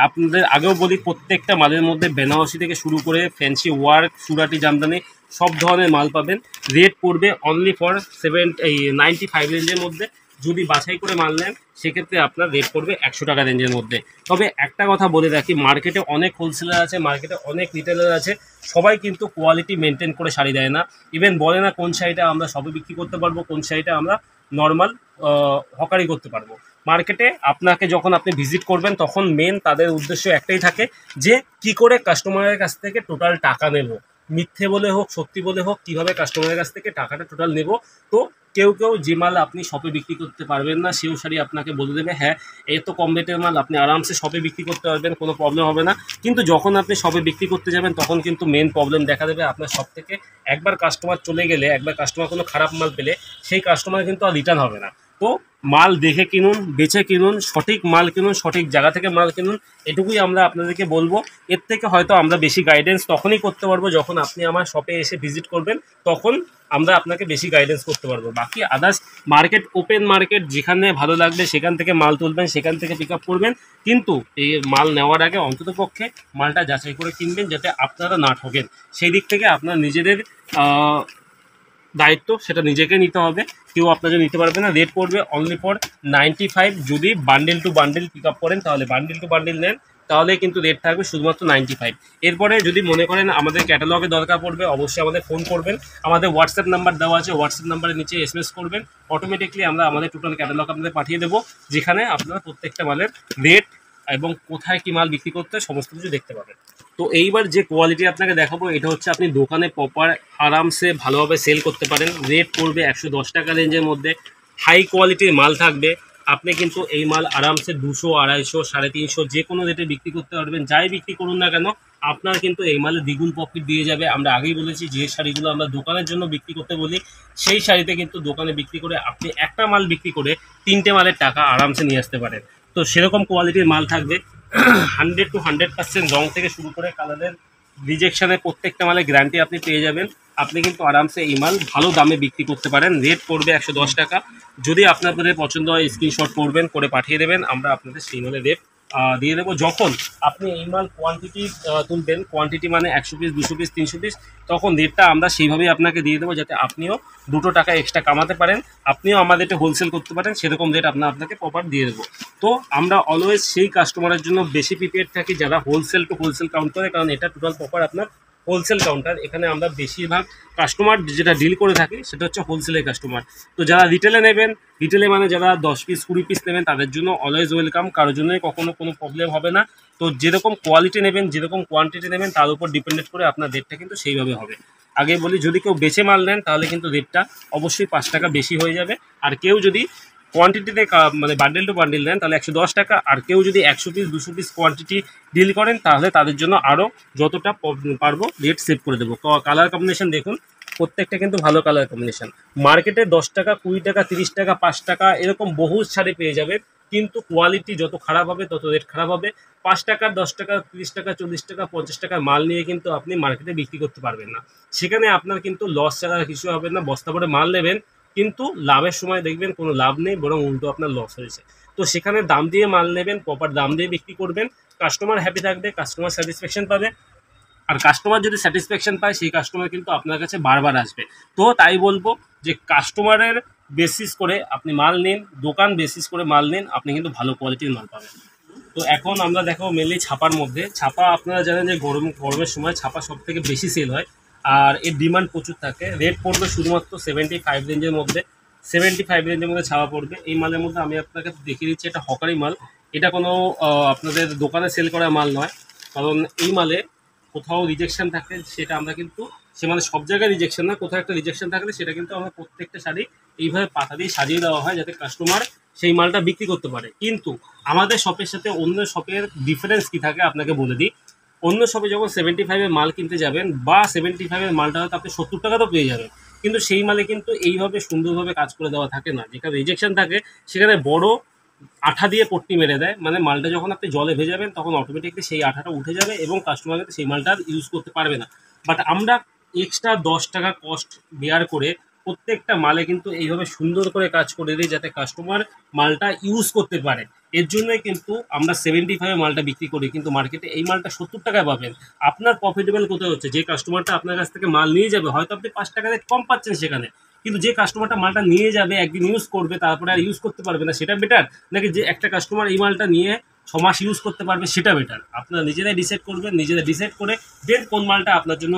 আপনাদের আগেও বলি, প্রত্যেকটা মালের মধ্যে বেনারসি থেকে শুরু করে ফ্যান্সি ওয়ার্ক, সুরাটি, জামদানি সব ধরনের মাল পাবেন। রেট পড়বে অনলি ফর 95 রেঞ্জের মধ্যে। যদি বাছাই করে মাল নেন, সেক্ষেত্রে আপনার রেট পড়বে 100 টাকা রেঞ্জের মধ্যে। তবে একটা কথা বলে রাখি, মার্কেটে অনেক হোলসেলার আছে, মার্কেটে অনেক রিটেলার আছে, সবাই কিন্তু কোয়ালিটি মেনটেন করে শাড়ি দেয় না। ইভেন বলে না কোন শাড়িটা আমরা সবে বিক্রি করতে পারবো, কোন শাড়িটা আমরা নর্মাল হকারি করতে পারবো। মার্কেটে আপনাকে যখন আপনি ভিজিট করবেন, তখন মেন তাদের উদ্দেশ্য একটাই থাকে, যে কি করে কাস্টমারের কাছ থেকে টোটাল টাকা নেব, মিথ্যে বলে হোক সত্যি বলে হোক, কীভাবে কাস্টমারের কাছ থেকে টাকাটা টোটাল নেব। তো কেউ যে মাল আপনি শপে বিক্রি করতে পারবেন না, সেও শাড়ি আপনাকে বলে দেবে, হ্যাঁ এত কম রেটের মাল আপনি আরামসে শপে বিক্রি করতে পারবেন, কোনো প্রবলেম হবে না। কিন্তু যখন আপনি শপে বিক্রি করতে যাবেন, তখন কিন্তু মেন প্রবলেম দেখা দেবে আপনার শপ থেকে। একবার কাস্টমার চলে গেলে, একবার কাস্টমার কোনো খারাপ মাল পেলে, সেই কাস্টমার কিন্তু আর রিটার্ন হবে না। তো মাল দেখে কিনুন, বেছে কিনুন, সঠিক মাল কিনুন, সঠিক জায়গা থেকে মাল কিনুন, এটুকুই আমরা আপনাদেরকে বলবো। এর থেকে হয়তো আমরা বেশি গাইডেন্স তখনই করতে পারবো যখন আপনি আমার শপে এসে ভিজিট করবেন, তখন আমরা আপনাকে বেশি গাইডেন্স করতে পারবো। বাকি আদার্স মার্কেট, ওপেন মার্কেট, যেখানে ভালো লাগবে সেখান থেকে মাল তুলবেন, সেখান থেকে পিক আপ করবেন। কিন্তু এই মাল নেওয়ার আগে অন্ততপক্ষে মালটা যাচাই করে কিনবেন, যাতে আপনারা না ঠকেন। সেই দিক থেকে আপনার নিজেদের দায়িত্ব, সেটা নিজেকে নিতে হবে, কেউ আপনাকে নিতে পারবে না। রেট পড়বে অনলি ফর 95। যদি bundle to bundle pick up করেন, তাহলে বান্ডিল টু বান্ডিল নেন, তাহলে কিন্তু রেট থাকবে শুধুমাত্র 95। এরপরে যদি মনে করেন আমাদের ক্যাটালগে দরকার পড়বে, অবশ্যই আমাদের ফোন করবেন। আমাদের হোয়াটসঅ্যাপ নাম্বার দেওয়া আছে, হোয়াটসঅ্যাপ নাম্বারের নিচে SMS করবেন, অটোমেটিকলি আমরা আমাদের টোটাল ক্যাটালগ আপনাদের পাঠিয়ে দেবো, যেখানে আপনারা প্রত্যেকটা মালের রেট এবং কোথায় কী মাল বিক্রি করতে হয় সমস্ত কিছু দেখতে পাবেন। তো এইবার যে কোয়ালিটি আপনাকে দেখাবো, এটা হচ্ছে আপনি দোকানে প্রপার আরামসে ভালোভাবে সেল করতে পারেন। রেট পড়বে 110 টাকা রেঞ্জের মধ্যে। হাই কোয়ালিটির মাল থাকবে, আপনি কিন্তু এই মাল আরামসে 200, 250, 350 যে কোনো রেটে বিক্রি করতে পারবেন। যাই বিক্রি করুন না কেন, আপনার কিন্তু এই মালে দ্বিগুণ প্রফিট দিয়ে যাবে। আমরা আগেই বলেছি, যে শাড়িগুলো আমরা দোকানের জন্য বিক্রি করতে বলি, সেই শাড়িতে কিন্তু দোকানে বিক্রি করে আপনি একটা মাল বিক্রি করে 3টে মালের টাকা আরামসে নিয়ে আসতে পারেন। তো সেরকম কোয়ালিটির মাল থাকবে। 100 to 100% রং থেকে শুরু করে কালারের রিজেকশনের প্রত্যেকটা মালে গ্যারান্টি আপনি পেয়ে যাবেন। আপনি কিন্তু আরামসে এই মাল ভালো দামে বিক্রি করতে পারেন। রেট পড়বে 110 টাকা। যদি আপনাদের পছন্দ হয়, স্ক্রিনশট করবেন, করে পাঠিয়ে দেবেন, আমরা আপনাদের সেই মালের রেট দিয়ে দেবো। যখন আপনি এই মাল কোয়ান্টিটি তুলবেন, কোয়ান্টিটি মানে 100 পিস, 200 পিস, 300 পিস, তখন রেটটা আমরা সেইভাবেই আপনাকে দিয়ে দেবো, যাতে আপনিও 2 টাকা এক্সট্রা কামাতে পারেন, আপনিও আমাদের এটা হোলসেল করতে পারেন, সেরকম রেট আপনাকে প্রপার দিয়ে দেবো। তো আমরা অলওয়েজ সেই কাস্টমারের জন্য বেশি প্রিপেয়ার থাকি যারা হোলসেল টু হোলসেল কাউন্ট করে, কারণ এটা টোটাল প্রপার আপনার হোলসেল কাউন্টার। এখানে আমরা বেশিরভাগ কাস্টমার যেটা ডিল করে থাকি সেটা হচ্ছে হোলসেলের কাস্টমার। তো যারা রিটেলে নেবেন, রিটেলে মানে যারা 10 পিস 20 পিস নেবেন তাদের জন্য অলওয়েজ ওয়েলকাম, কারোর জন্যই কখনো কোনো প্রবলেম হবে না। তো যেরকম কোয়ালিটি নেবেন, যেরকম কোয়ান্টিটি নেবেন তার উপর ডিপেন্ডেন্ট করে আপনার রেটটা কিন্তু সেইভাবে হবে। আগে বলি, যদি কেউ বেচে মাল নেন তাহলে কিন্তু রেটটা অবশ্যই 5 টাকা বেশি হয়ে যাবে। আর কেউ যদি কোয়ান্টিটিতে মানে বান্ডেল টু বান্ডেল নেন তাহলে 110 টাকা। আর কেউ যদি 100 পিস 200 পিস কোয়ান্টিটি ডিল করেন তাহলে তাদের জন্য আরও যতটা পারবো রেট সেভ করে দেবো। কালার কম্বিনেশন দেখুন, প্রত্যেকটা কিন্তু ভালো কালার কম্বিনেশন। মার্কেটে 10 টাকা 20 টাকা 30 টাকা 5 টাকা এরকম বহু ছাড়ে পেয়ে যাবে, কিন্তু কোয়ালিটি যত খারাপ হবে তত রেট খারাপ হবে। 5 টাকা 10 টাকা 30 টাকা 40 টাকা 50 টাকার মাল নিয়ে কিন্তু আপনি মার্কেটে বিক্রি করতে পারবেন না। সেখানে আপনার কিন্তু লস ছাড়া কিছু হবে না। বস্তা করে মাল নেবেন কিন্তু লাভের সময় দেখবেন কোনো লাভ নেই, বরং উল্টো আপনার লস হয়েছে। তো সেখানে দাম দিয়ে মাল নেবেন, প্রপার দাম দিয়ে বিক্রি করবেন, কাস্টমার হ্যাপি থাকবে, কাস্টমার স্যাটিসফ্যাকশন পাবে। আর কাস্টমার যদি স্যাটিসফ্যাকশন পায় সেই কাস্টমার কিন্তু আপনার কাছে বারবার আসবে। তো তাই বলবো যে কাস্টমারের বেসিস করে আপনি মাল নিন, দোকান বেসিস করে মাল নিন, আপনি কিন্তু ভালো কোয়ালিটির মাল পাবেন। তো এখন আমরা দেখাবো মেনলি ছাপার মধ্যে। ছাপা আপনারা জানেন যে গরমের সময় ছাপা সব থেকে বেশি সেল হয় আর এর ডিমান্ড প্রচুর থাকে। রেট পড়বে শুধুমাত্র 75 রেঞ্জের মধ্যে, 75 রেঞ্জের মধ্যে ছাপা পড়বে। এই মালের মধ্যে আমি আপনাকে দেখিয়ে দিচ্ছি, এটা হকারি মাল। এটা কোনো আপনাদের দোকানে সেল করা মাল নয়, কারণ এই মালে কোথাও রিজেকশন থাকে সেটা আমরা কিন্তু, সে মানে সব জায়গায় রিজেকশন না, কোথাও একটা রিজেকশন থাকলে সেটা কিন্তু আমরা প্রত্যেকটা শাড়ি এইভাবে পাতা দিয়ে সাজিয়ে দেওয়া হয় যাতে কাস্টমার সেই মালটা বিক্রি করতে পারে। কিন্তু আমাদের শপের সাথে অন্য শপের ডিফারেন্স কী থাকে আপনাকে বলে দিই। অন্য শপে যখন 75-এর মাল কিনতে যাবেন বা 75-এর মালটা হয়তো আপনি 70 টাকাতেও পেয়ে যাবেন, কিন্তু সেই মালে কিন্তু এইভাবে সুন্দরভাবে কাজ করে দেওয়া থাকে না। যেখানে রিজেকশন থাকে সেখানে বড় আঠা দিয়ে পট্টি মেরে দেয়, মানে মালটা যখন আপনি জলে ভেজাবেন তখন অটোমেটিকলি সেই আঠাটা উঠে যাবে এবং কাস্টমার কিন্তু সেই মালটা আর ইউজ করতে পারবে না। বাট আমরা এক্সট্রা 10 টাকা কস্ট বেয়ার করে প্রত্যেকটা মালে কিন্তু এইভাবে সুন্দর করে কাজ করে দিই যাতে কাস্টমার মালটা ইউজ করতে পারে। এর জন্যই কিন্তু আমরা 75 মালটা বিক্রি করি, কিন্তু মার্কেটে এই মালটা 70 টাকায় পাবেন। আপনার প্রফিটেবল কোথায় হচ্ছে, যে কাস্টমারটা আপনার কাছ থেকে মাল নিয়ে যাবে হয়তো আপনি 5 টাকা রেট কম পাচ্ছেন সেখানে, কিন্তু যে কাস্টমারটা মালটা নিয়ে যাবে একদিন ইউজ করবে তারপরে আর ইউজ করতে পারবে না, সেটা বেটার নাকি যে একটা কাস্টমার এই মালটা নিয়ে 6 মাস ইউজ করতে পারবে, সেটা বেটার? আপনারা নিজেরাই ডিসাইড করবেন, নিজেরা ডিসাইড করে দেন কোন মালটা আপনার জন্য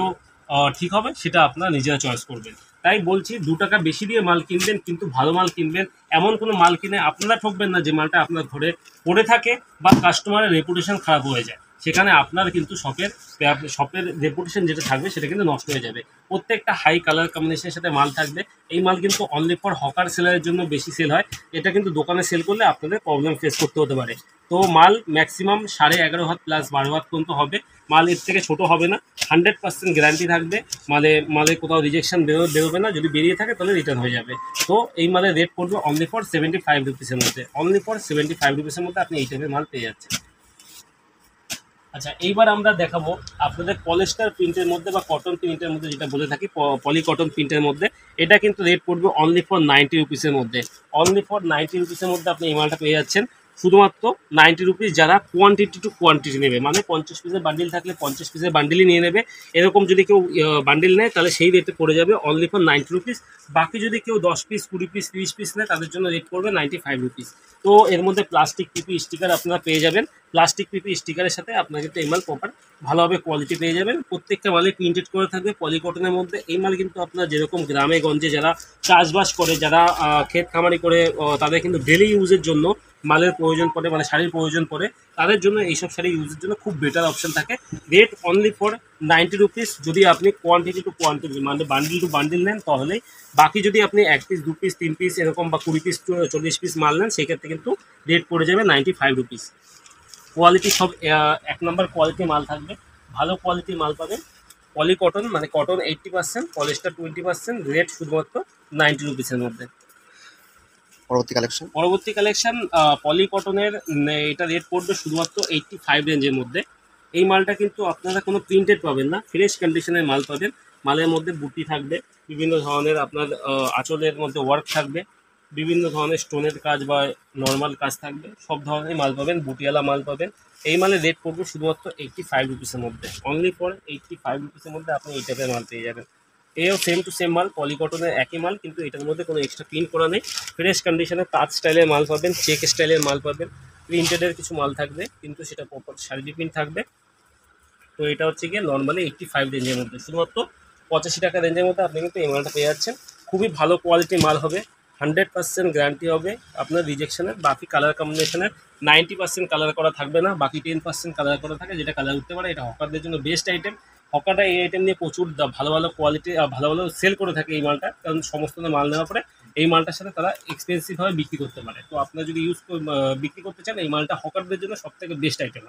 ঠিক হবে সেটা আপনারা নিজেরা চয়েস করবেন। তাই বলছি 2 টাকা বেশি দিয়ে মাল কিনবেন কিন্তু ভালো মাল কিনবেন। এমন কোনো মাল কিনে আপনারা ঠকবেন না যে মালটা আপনার ঘরে পড়ে থাকে বা কাস্টমারের রেপুটেশন খারাপ হয়ে যায়, সেখানে আপনার কিন্তু শপের রেপুটেশন যেটা থাকবে সেটা কিন্তু নষ্ট হয়ে যাবে। প্রত্যেকটা হাই কালার কম্বিনেশনের সাথে মাল থাকবে। এই মাল কিন্তু অনলি ফর হকার সেলারের জন্য বেশি সেল হয়, এটা কিন্তু দোকানে সেল করলে আপনাদের প্রবলেম ফেস করতে হতে পারে। তো মাল ম্যাক্সিমাম 11.5 হাত প্লাস 12 হাত পর্যন্ত হবে, মাল এর থেকে ছোটো হবে না। 100% গ্যারান্টি থাকবে, মালে কোথাও রিজেকশন বেরোবে না, যদি বেরিয়ে থাকে তাহলে রিটার্ন হয়ে যাবে। তো এই মালের রেট পড়বে অনলি ফর 75 রুপিসের মধ্যে, অনলি ফর 75 রুপিসের মধ্যে আপনি এই টাইপের মাল পেয়ে যাচ্ছেন। আচ্ছা, এইবার আমরা দেখাবো আপনাদের পলিস্টার প্রিন্টের মধ্যে বা কটন প্রিন্টের মধ্যে, যেটা বলে থাকি পলি কটন প্রিন্টের মধ্যে। এটা কিন্তু রেট পড়বে অনলি ফর 90 রুপিসের মধ্যে, অনলি ফর 90 রুপিসের মধ্যে আপনি এই মালটা পেয়ে যাচ্ছেন। শুধুমাত্র 90 রুপিস যারা কোয়ান্টিটি টু কোয়ান্টিটি নেবে, মানে 50 পিসের বান্ডিল থাকলে 50 পিসের বান্ডিলই নিয়ে নেবে, এরকম যদি কেউ বান্ডিল নেয় তাহলে সেই রেটে পড়ে যাবে অনলি ফর 90 রুপিস। বাকি যদি কেউ 10 পিস 20 পিস 30 পিস নেয় তাদের জন্য রেট পড়বে 95 রুপিস। তো এর মধ্যে প্লাস্টিক পিপি স্টিকার আপনারা পেয়ে যাবেন, প্লাস্টিক পিপি স্টিকারের সাথে আপনারা কিন্তু এই মাল প্রপার ভালোভাবে কোয়ালিটি পেয়ে যাবেন। প্রত্যেকটা মালে প্রিন্টেড করে থাকবে পলি কটনের মধ্যে। এই মাল কিন্তু আপনার যেরকম গ্রামে গঞ্জে যারা চাষবাস করে, যারা ক্ষেত খামারি করে, তাদের কিন্তু ডেলি ইউজের জন্য মালের প্রয়োজন পড়ে, মানে শাড়ির প্রয়োজন পড়ে, তাদের জন্য এইসব শাড়ি ইউজের জন্য খুব বেটার অপশন থাকে। রেট অনলি ফর 90 রুপিস যদি আপনি কোয়ান্টিটি টু কোয়ান্টিটি মানে বান্ডিল টু বান্ডিল নেন তাহলেই। বাকি যদি আপনি 1 পিস 2 পিস 3 পিস এরকম বা 20 পিস 40 পিস মাল নেন সেক্ষেত্রে কিন্তু রেট পড়ে যাবে 95 রুপিস। কোয়ালিটি সব 1 নম্বর কোয়ালিটি মাল থাকবে, ভালো কোয়ালিটির মাল পাবেন। পলি কটন মানে কটন 80%, পলিস্টার 20%, রেট শুধুমাত্র 90 রুপিসের মধ্যে। পরবর্তী কালেকশন পলি কটনের, এটা রেট পড়বে শুধুমাত্র 85 রেঞ্জের মধ্যে। এই মালটা কিন্তু আপনারা কোনো প্রিন্টেড পাবেন না, ফ্রেশ কন্ডিশনের মাল পাবেন। মালের মধ্যে বুটি থাকবে, বিভিন্ন ধরনের আপনার আঁচলের মধ্যে ওয়ার্ক থাকবে, বিভিন্ন ধরনের স্টোনের কাজ বা নর্মাল কাজ থাকবে, সব ধরনের মাল পাবেন, বুটিওয়ালা মাল পাবেন। এই মালের রেট পড়বে শুধুমাত্র 85 রুপিসের মধ্যে, অনলি ফর 85 রুপিসের মধ্যে আপনি এই টাইপের মাল পেয়ে যাবেন। এও সেম টু সেম মাল, পলিকটনের একই মাল, কিন্তু এটার মধ্যে কোনো এক্সট্রা প্রিন্ট করা নেই। ফ্রেশ কন্ডিশনে তাঁত স্টাইলের মাল পাবেন, চেক স্টাইলের মাল পাবেন, প্রিন্টেডের কিছু মাল থাকবে কিন্তু সেটা প্রপার শাড়ি প্রিন্ট থাকবে। তো এটা হচ্ছে গিয়ে নর্মালি 85 রেঞ্জের মধ্যে, শুধুমাত্র 85 টাকা রেঞ্জের মধ্যে আপনি কিন্তু এই মালটা পেয়ে যাচ্ছেন। খুবই ভালো কোয়ালিটির মাল হবে, 100% গ্যারান্টি হবে আপনার রিজেকশনের। বাকি কালার কম্বিনেশনের 90% কালার করা থাকবে না, বাকি 10% কালার করা থাকে, যেটা কালার উঠতে পারে। এটা হকারদের জন্য বেস্ট আইটেম। হকারটা এই আইটেম নিয়ে প্রচুর ভালো ভালো কোয়ালিটি ভালো ভালো সেল করে থাকে এই মালটা, কারণ সমস্ত মাল নেওয়ার পরে এই মালটার সাথে তারা এক্সপেন্সিভভাবে বিক্রি করতে পারে। তো আপনারা যদি বিক্রি করতে চান, এই মালটা হকারদের জন্য সবথেকে বেস্ট আইটেম।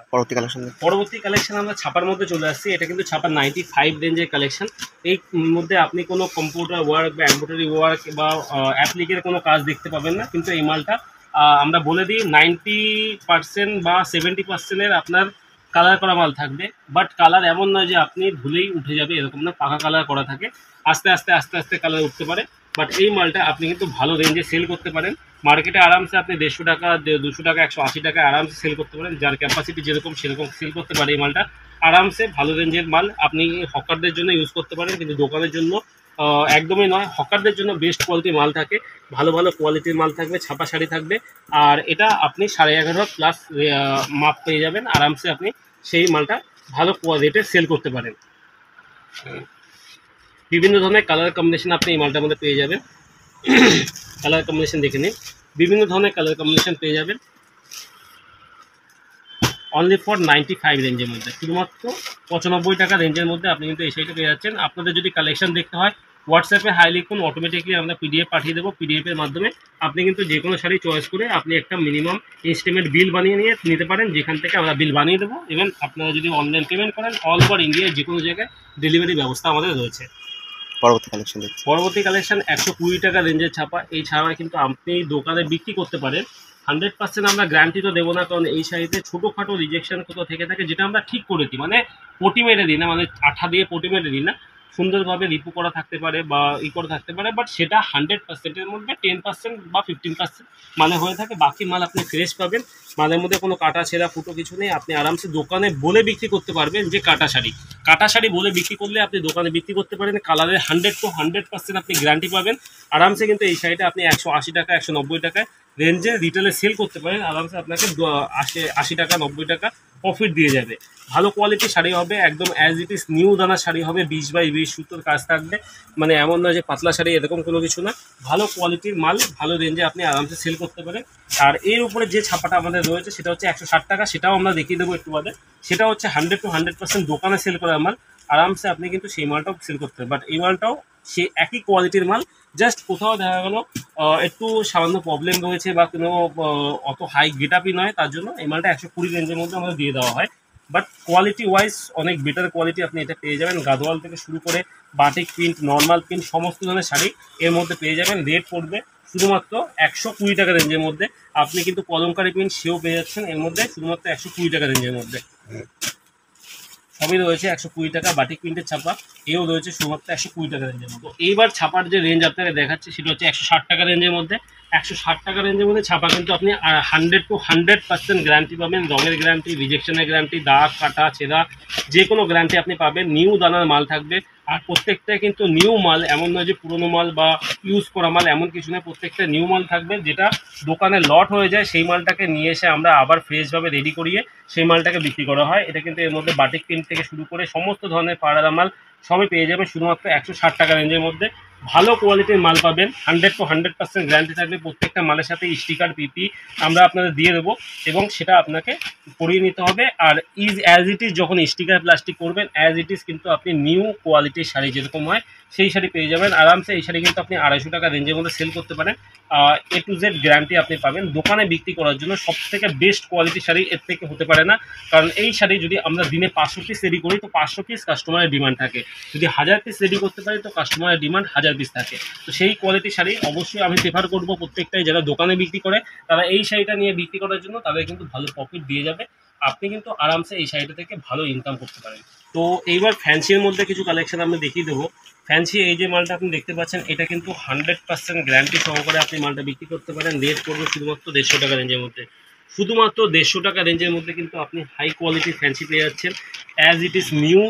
পরবর্তী কালেকশন আমরা ছাপার মধ্যে চলে আসছি। এটা কিন্তু ছাপার 95 রেঞ্জের কালেকশন। এই মধ্যে আপনি কোনো কম্পিউটার ওয়ার্ক বা এমব্রয়ডারি ওয়ার্ক বা অ্যাপ্লিকের কোনো কাজ দেখতে পাবেন না, কিন্তু এই মালটা আমরা বলে দিই 90% বা 70%-এর আপনার কালার করা মাল থাকবে। বাট কালার এমন নয় যে আপনি ধুলেই উঠে যাবে, এরকম না, পাকা কালার করা থাকে, আস্তে আস্তে আস্তে আস্তে কালার উঠতে পারে। বাট এই মালটা আপনি কিন্তু ভালো রেঞ্জে সেল করতে পারেন। মার্কেটে আরামসে আপনি 150 টাকা 200 টাকা 180 টাকা আরামসে সেল করতে পারেন। যার ক্যাপাসিটি যেরকম সেরকম সেল করতে পারে এই মালটা আরামসে। ভালো রেঞ্জের মাল আপনি হকারদের জন্য ইউজ করতে পারেন, কিন্তু দোকানের জন্য একদমই নয়। হকারদের জন্য বেস্ট কোয়ালিটির মাল থাকে, ভালো ভালো কোয়ালিটির মাল থাকবে, ছাপা শাড়ি থাকবে। আর এটা আপনি 11.5 প্লাস মাপ পেয়ে যাবেন আরামসে। আপনি সেই মালটা ভালো রেটে সেল করতে পারেন। বিভিন্ন ধরনের কালার কম্বিনেশন আপনি এই মালটার মধ্যে পেয়ে যাবেন। কালার কম্বিনেশন দেখে নিন, বিভিন্ন ধরনের কালার কম্বিনেশন পেয়ে যাবেন অনলি ফর 95 রেঞ্জের মধ্যে, শুধুমাত্র 95 টাকা রেঞ্জের মধ্যে আপনি কিন্তু এই শাড়িটা পেয়ে যাচ্ছেন। আপনাদের যদি কালেকশন দেখতে হয়, হোয়াটসঅ্যাপে হাই লিখুন, অটোমেটিকলি আমরা পিডিএফ পাঠিয়ে দেবো। পিডিএফের মাধ্যমে আপনি কিন্তু যে কোনো শাড়ি চয়েস করে আপনি একটা মিনিমাম এস্টিমেট বিল বানিয়ে নিতে পারেন, যেখান থেকে আমরা বিল বানিয়ে দেবো। ইভেন আপনারা যদি অনলাইন পেমেন্ট করেন, অল ওভার ইন্ডিয়ার যে কোনো জায়গায় ডেলিভারি ব্যবস্থা আমাদের রয়েছে। পরবর্তী কালেকশন 120 টাকা রেঞ্জের ছাপা। এই ছাপা কিন্তু আপনি দোকানে বিক্রি করতে পারেন। 100% আমরা গ্যারান্টি তো দেবো না, কারণ এই শাড়িতে ছোটোখাটো রিজেকশন কোথাও থেকে থাকে, যেটা আমরা ঠিক করে দিই, মানে পটি মেরে দিই না, মানে আঠা দিয়ে পটি মেরে দিই না, সুন্দরভাবে রিপু করা থাকতে পারে বা করা থাকতে পারে। বাট সেটা 100%-এর মধ্যে 10% বা 15% মানে হয়ে থাকে। বাকি মাল আপনি ফ্রেশ পাবেন, মালের মধ্যে কোনো কাটা ছেঁড়া ফুটো কিছু নেই। আপনি আরামসে দোকানে বলে বিক্রি করতে পারবেন যে কাটা শাড়ি বলে বিক্রি করলে আপনি দোকানে বিক্রি করতে পারেন। কালারের 100% আপনি গ্যারান্টি পাবেন আরামসে। কিন্তু এই শাড়িটা আপনি 180 টাকা 190 টাকায় রেঞ্জে রিটেলে সেল করতে পারেন আরামসে। আপনাকে 80 টাকা 90 টাকা প্রফিট দিয়ে যাবে। ভালো কোয়ালিটির শাড়ি হবে, একদম অ্যাজ ইট ইজ নিউ দানা শাড়ি হবে, 20x20 সুতোর কাজ থাকবে, মানে এমন নয় যে পাতলা শাড়ি, এরকম কোনো কিছু না। ভালো কোয়ালিটির মাল ভালো রেঞ্জে আপনি আরামসে সেল করতে পারেন। আর এর উপরে যে ছাপাটা আমাদের রয়েছে সেটা হচ্ছে 160 টাকা, সেটাও আমরা দেখিয়ে দেবো একটু বাদে। সেটা হচ্ছে 100% দোকানে সেল করার মাল, আরামসে আপনি কিন্তু সেই মালটাও সেল করতে পারেন। বাট এই মালটাও সে একই কোয়ালিটির মাল, জাস্ট কোথাও দেখা গেলো একটু সামান্য প্রবলেম রয়েছে বা কোনো অত হাই গেটআপই নয়, তার জন্য এই মালটা 120 রেঞ্জের মধ্যে আমাদের দিয়ে দেওয়া হয়। বাট কোয়ালিটি ওয়াইজ অনেক বেটার কোয়ালিটি আপনি এটা পেয়ে যাবেন। গাদোয়াল থেকে শুরু করে বাটিক প্রিন্ট, নর্মাল প্রিন্ট, সমস্ত ধরনের শাড়ি এর মধ্যে পেয়ে যাবেন। রেট পড়বে শুধুমাত্র 120 টাকা রেঞ্জের মধ্যে। আপনি কিন্তু কলমকারি প্রিন্ট সেও পেয়ে যাচ্ছেন এর মধ্যে, শুধুমাত্র 120 টাকা রেঞ্জের মধ্যে। সবই রয়েছে 120 টাকা। বাটিক প্রিন্টের ছাপা এও রয়েছে শুধুমাত্র 120 টাকা রেঞ্জের মধ্যে। এইবার ছাপার যে রেঞ্জ আপনাকে দেখাচ্ছে সেটা হচ্ছে 160 টাকা রেঞ্জের মধ্যে। 160 টাকা রেঞ্জের মধ্যে ছাপা কিন্তু আপনি 100% গ্যারান্টি পাবেন। রঙের গ্যারান্টি, রিজেকশনের গ্যারান্টি, দাগ কাটা ছেঁড়া যে কোনো গ্যারান্টি আপনি পাবেন। নিউ দানার মাল থাকবে, আর প্রত্যেকটাই কিন্তু নিউ মাল, এমন নয় যে পুরোনো মাল বা ইউজ করা মাল, এমন কিছু নয়। প্রত্যেকটা নিউ মাল থাকবে, যেটা দোকানে লট হয়ে যায় সেই মালটাকে নিয়ে এসে আমরা আবার ফ্রেশভাবে রেডি করিয়ে সেই মালটাকে বিক্রি করা হয়। এটা কিন্তু এর মধ্যে বাটিক প্রিন্ট থেকে শুরু করে সমস্ত ধরনের পাড়ারা মাল সবই পেয়ে যাবে শুধুমাত্র 160 টাকা রেঞ্জের মধ্যে। ভালো কোয়ালিটির মাল পাবেন, 100% গ্যারান্টি থাকবে। প্রত্যেকটা মালের সাথে স্টিকার পিপি আমরা আপনাদের দিয়ে দেবো, এবং সেটা আপনাকে পরিয়ে নিতে হবে। আর অ্যাজ ইট ইজ যখন স্টিকার প্লাস্টিক করবেন, অ্যাজ ইট ইজ কিন্তু আপনি নিউ কোয়ালিটির শাড়ি যেরকম হয় সেই শাড়ি পেয়ে যাবেন আরামসে। এই শাড়ি কিন্তু আপনি 250 টাকা রেঞ্জের মধ্যে সেল করতে পারেন। A to Z গ্যারান্টি আপনি পাবেন। দোকানে বিক্রি করার জন্য সবথেকে বেস্ট কোয়ালিটির শাড়ি এর থেকে হতে পারে না, কারণ এই শাড়ি যদি আমরা দিনে 500 পিস রেডি করি তো 500 পিস কাস্টমারের ডিমান্ড থাকে। যদি 1000 পিস রেডি করতে পারি তো কাস্টমারের ডিমান্ড 1000 পিস থাকে। তো সেই কোয়ালিটির শাড়ি অবশ্যই আমি প্রেফার করবো প্রত্যেকটাই যারা দোকানে বিক্রি করে তারা এই শাড়িটা নিয়ে বিক্রি করার জন্য তাদের কিন্তু ভালো প্রফিট দিয়ে যাবে। আপনি কিন্তু আরামসে এই শাড়িটা থেকে ভালো ইনকাম করতে পারেন। তো এইবার ফ্যান্সির মধ্যে কিছু কালেকশন আমি দেখিয়ে দেবো। ফ্যান্সি এই যে মালটা আপনি দেখতে পাচ্ছেন, এটা কিন্তু 100% গ্যারান্টি সহকারে আপনি মালটা বিক্রি করতে পারেন। রেট করবে শুধুমাত্র 150 টাকা রেঞ্জের মধ্যে। শুধুমাত্র 150 টাকা রেঞ্জের মধ্যে কিন্তু আপনি হাই কোয়ালিটির ফ্যান্সি পেয়ে যাচ্ছেন, as it is new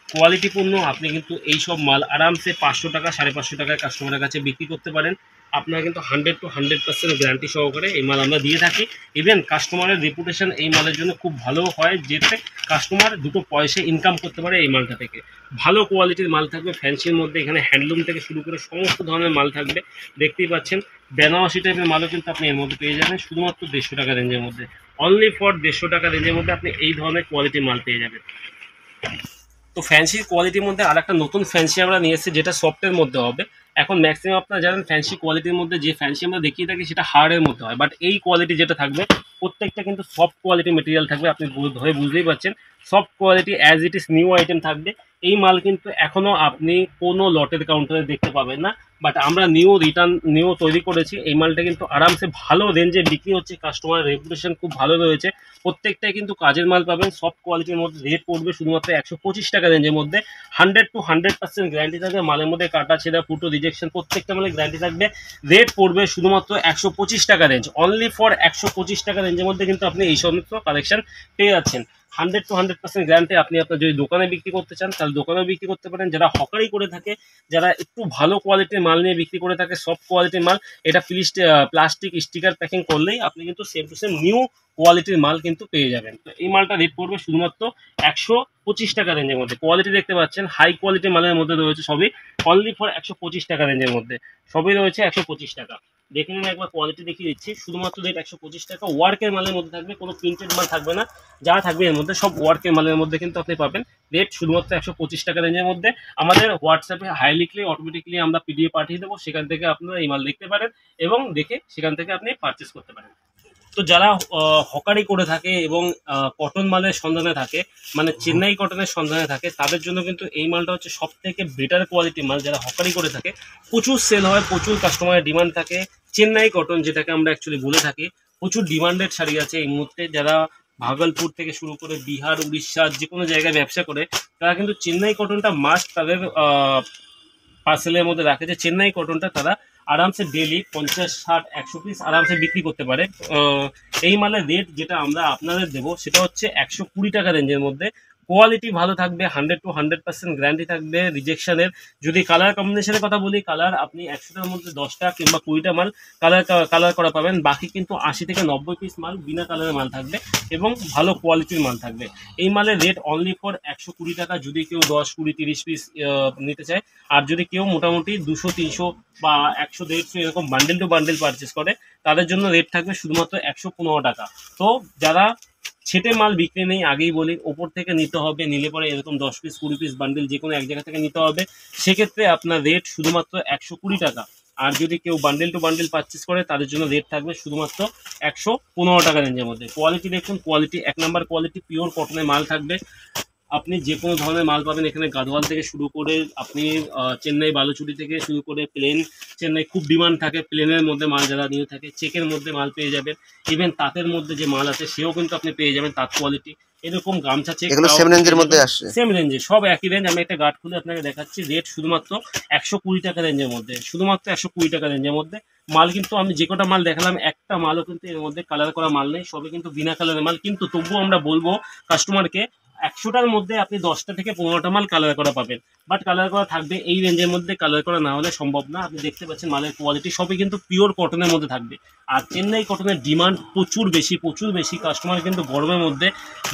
quality পণ্য আপনি কিন্তু এইসব মাল আরামসে 500 টাকা 550 টাকায় কাস্টমারের কাছে বিক্রি করতে পারেন। আপনারা কিন্তু 100 to 100% গ্যারান্টি সহকারে এই মাল আমরা দিয়ে থাকি। ইভেন কাস্টমারের রেপুটেশন এই মালের জন্য খুব ভালো হয়, যেতে কাস্টমার দুটো পয়সা ইনকাম করতে পারে এই মালটা থেকে। ভালো কোয়ালিটির মাল থাকবে ফ্যান্সির মধ্যে, এখানে হ্যান্ডলুম থেকে শুরু করে সমস্ত ধরনের মাল থাকবে। দেখতেই পাচ্ছেন বেনারসি টাইপের মালও কিন্তু আপনি এর মধ্যে পেয়ে যাবেন শুধুমাত্র 150 টাকা রেঞ্জের মধ্যে। অনলি ফর 150 টাকা রেঞ্জের মধ্যে আপনি এই ধরনের কোয়ালিটির মাল পেয়ে যাবেন। তো ফ্যান্সির কোয়ালিটির মধ্যে আর একটা নতুন ফ্যান্সি আমরা নিয়ে এসেছি, যেটা সফটের মধ্যে হবে। এখন ম্যাক্সিমাম আপনারা জানেন ফ্যান্সি কোয়ালিটির মধ্যে যে ফ্যান্সি আমরা দেখিয়ে থাকি সেটা হার্ডের মধ্যে হয়, বাট এই কোয়ালিটি যেটা থাকবে প্রত্যেকটা কিন্তু সফট কোয়ালিটি মেটেরিয়াল থাকবে। আপনি ধরে বুঝতেই পারছেন soft quality as it is new item থাকবে। এই মাল কিন্তু এখনও আপনি কোনো লটের কাউন্টারে দেখতে পাবেন না, বাট আমরা নিউ তৈরি করেছি। এই মালটা কিন্তু আরামসে ভালো রেঞ্জে বিক্রি হচ্ছে, কাস্টমারের রেপুটেশন খুব ভালো রয়েছে। প্রত্যেকটাই কিন্তু কাজের মাল পাবেন সফট কোয়ালিটির মধ্যে। রেট পড়বে শুধুমাত্র 125 টাকা রেঞ্জের মধ্যে। 100 to 100% গ্যারান্টি থাকবে, মালের মধ্যে কাটা ছেঁড়া ফুটো রিজেকশন প্রত্যেকটা মালে গ্যারান্টি থাকবে। রেট পড়বে শুধুমাত্র 125 টাকা রেঞ্জ, অনলি ফর 125 টাকা রেঞ্জের মধ্যে কিন্তু আপনি এই সমস্ত কালেকশন পেয়ে যাচ্ছেন। 100 to 100% গ্যারান্টি। আপনি আপনার যদি দোকানে বিক্রি করতে চান তাহলে দোকানেও বিক্রি করতে পারেন। যারা হকারি করে থাকে, যারা একটু ভালো কোয়ালিটির মাল নিয়ে বিক্রি করে থাকে, সফট কোয়ালিটির মাল, এটা প্লাস্টিক স্টিকার প্যাকিং করলেই আপনি কিন্তু সেম টু সেম নিউ কোয়ালিটির মাল কিন্তু পেয়ে যাবেন। তো এই মালটা রেট পড়বে শুধুমাত্র 125 টাকা রেঞ্জের মধ্যে। কোয়ালিটি দেখতে পাচ্ছেন হাই কোয়ালিটির মালের মধ্যে রয়েছে সবই, অনলি ফর 125 টাকা রেঞ্জের মধ্যে সবই রয়েছে 125 টাকা। দেখে নিন একবার, কোয়ালিটি দেখিয়ে দিচ্ছি। শুধুমাত্র রেট 125 টাকা। ওয়ার্কের মালের মধ্যে থাকবে, কোনো প্রিন্টেড মাল থাকবে না। যা থাকবে এর মধ্যে সব ওয়ার্কের মালের মধ্যে কিন্তু আপনি পাবেন। রেট শুধুমাত্র 125 টাকা রেঞ্জের মধ্যে। আমাদের হোয়াটসঅ্যাপে হাই লিখলে অটোমেটিকলি আমরা পিডিএফ পাঠিয়ে দেবো, সেখান থেকে আপনারা এই মাল দেখতে পারেন এবং দেখে সেখান থেকে আপনি পারচেস করতে পারেন। তো যারা হকারি করে থাকে এবং কটন মালের সন্ধানে থাকে, মানে চেন্নাই কটনের সন্ধানে থাকে, তাদের জন্য কিন্তু এই মালটা হচ্ছে সব থেকে বেটার কোয়ালিটির মাল। যারা হকারি করে থাকে প্রচুর সেল হয়, প্রচুর কাস্টমারের ডিমান্ড থাকে। চেন্নাই কটন যেটাকে আমরা অ্যাকচুয়ালি বলে থাকি, প্রচুর ডিমান্ডেড শাড়ি আছে এই মুহূর্তে। যারা ভাগলপুর থেকে শুরু করে বিহার, উড়িষ্যা যে কোনো জায়গায় ব্যবসা করে, তারা কিন্তু চেন্নাই কটনটা মাস্ট তাদের পার্সেলের মধ্যে রাখে, যে চেন্নাই কটনটা তারা আরামসে ডেলি 50, 60, 100 পিস আরামসে বিক্রি করতে পারে। এই মালের রেট যেটা আমরা আপনাদের দেবো সেটা হচ্ছে 120 টাকা রেঞ্জের মধ্যে। কোয়ালিটি ভালো থাকবে, 100 to 100% গ্যারান্টি থাকবে রিজেকশনের। যদি কালার কম্বিনেশনের কথা বলি, কালার আপনি 100টার মধ্যে 10টা কিংবা 20টা মাল কালার করা পাবেন। বাকি কিন্তু 80 থেকে 90 পিস মাল বিনা কালারের মাল থাকবে এবং ভালো কোয়ালিটির মাল থাকবে। এই মালের রেট অনলি ফর 120 টাকা। যদি কেউ 10, 20, 30 পিস নিতে চায়, আর যদি কেউ মোটামুটি 200, 300 বা 100, 150 এরকম বান্ডেল টু বান্ডেল পারচেস করে, তাদের জন্য রেট থাকবে শুধুমাত্র 115 টাকা। তো যারা ছেটে মাল বিক্রি নেই, আগেই বলি ওপর থেকে নিতে হবে, নিলে পরে এরকম 10 পিস 20 পিস বান্ডেল যে কোনো এক জায়গা থেকে নিতে হবে, সেক্ষেত্রে আপনার রেট শুধুমাত্র 120 টাকা। আর যদি কেউ বান্ডেল টু বান্ডেল পারচেস করে, তাদের জন্য রেট থাকবে শুধুমাত্র 115 টাকা রেঞ্জের মধ্যে। কোয়ালিটি দেখুন, কোয়ালিটি 1 নাম্বার কোয়ালিটি, পিওর কটনের মাল থাকবে। আপনি যে কোনো ধরনের মাল পাবেন এখানে, গাদোয়াল থেকে শুরু করে আপনি চেন্নাই বালুচুরি থেকে শুরু করে প্লেন, চেন্নাই খুব ডিমান্ড থাকে প্লেনের মধ্যে মাল যারা নিয়ে থাকে, চেকের মধ্যে মাল পেয়ে যাবেন। ইভেন তাঁতের মধ্যে যে মাল আছে সেও কিন্তু আপনি পেয়ে যাবেন, তাঁত কোয়ালিটি। এরকম গামছা চেক এগুলো সেম রেঞ্জের মধ্যে আসছে, সেম রেঞ্জে, সব একই রেঞ্জ। আমি একটা গার্ড খুলে আপনাকে দেখাচ্ছি। রেট শুধুমাত্র 120 টাকা রেঞ্জের মধ্যে, শুধুমাত্র 120 টাকা রেঞ্জের মধ্যে। মাল কিন্তু আমি যে কটা মাল দেখালাম, একটা মালও কিন্তু এর মধ্যে কালার করা মাল নেই, সবই কিন্তু বিনা কালারের মাল। কিন্তু তবুও আমরা বলবো কাস্টমারকে 100টার মধ্যে আপনি 10টা থেকে 15টা মাল কালার করা পাবেন, বাট কালার করা থাকবে এই রেঞ্জের মধ্যে। কালার করা না হলে সম্ভব না। আপনি দেখতে পাচ্ছেন মালের কোয়ালিটি সবই কিন্তু পিওর কটনের মধ্যে থাকবে। আর চেন্নাই কটনের ডিমান্ড প্রচুর বেশি। কাস্টমার কিন্তু গরমের মধ্যে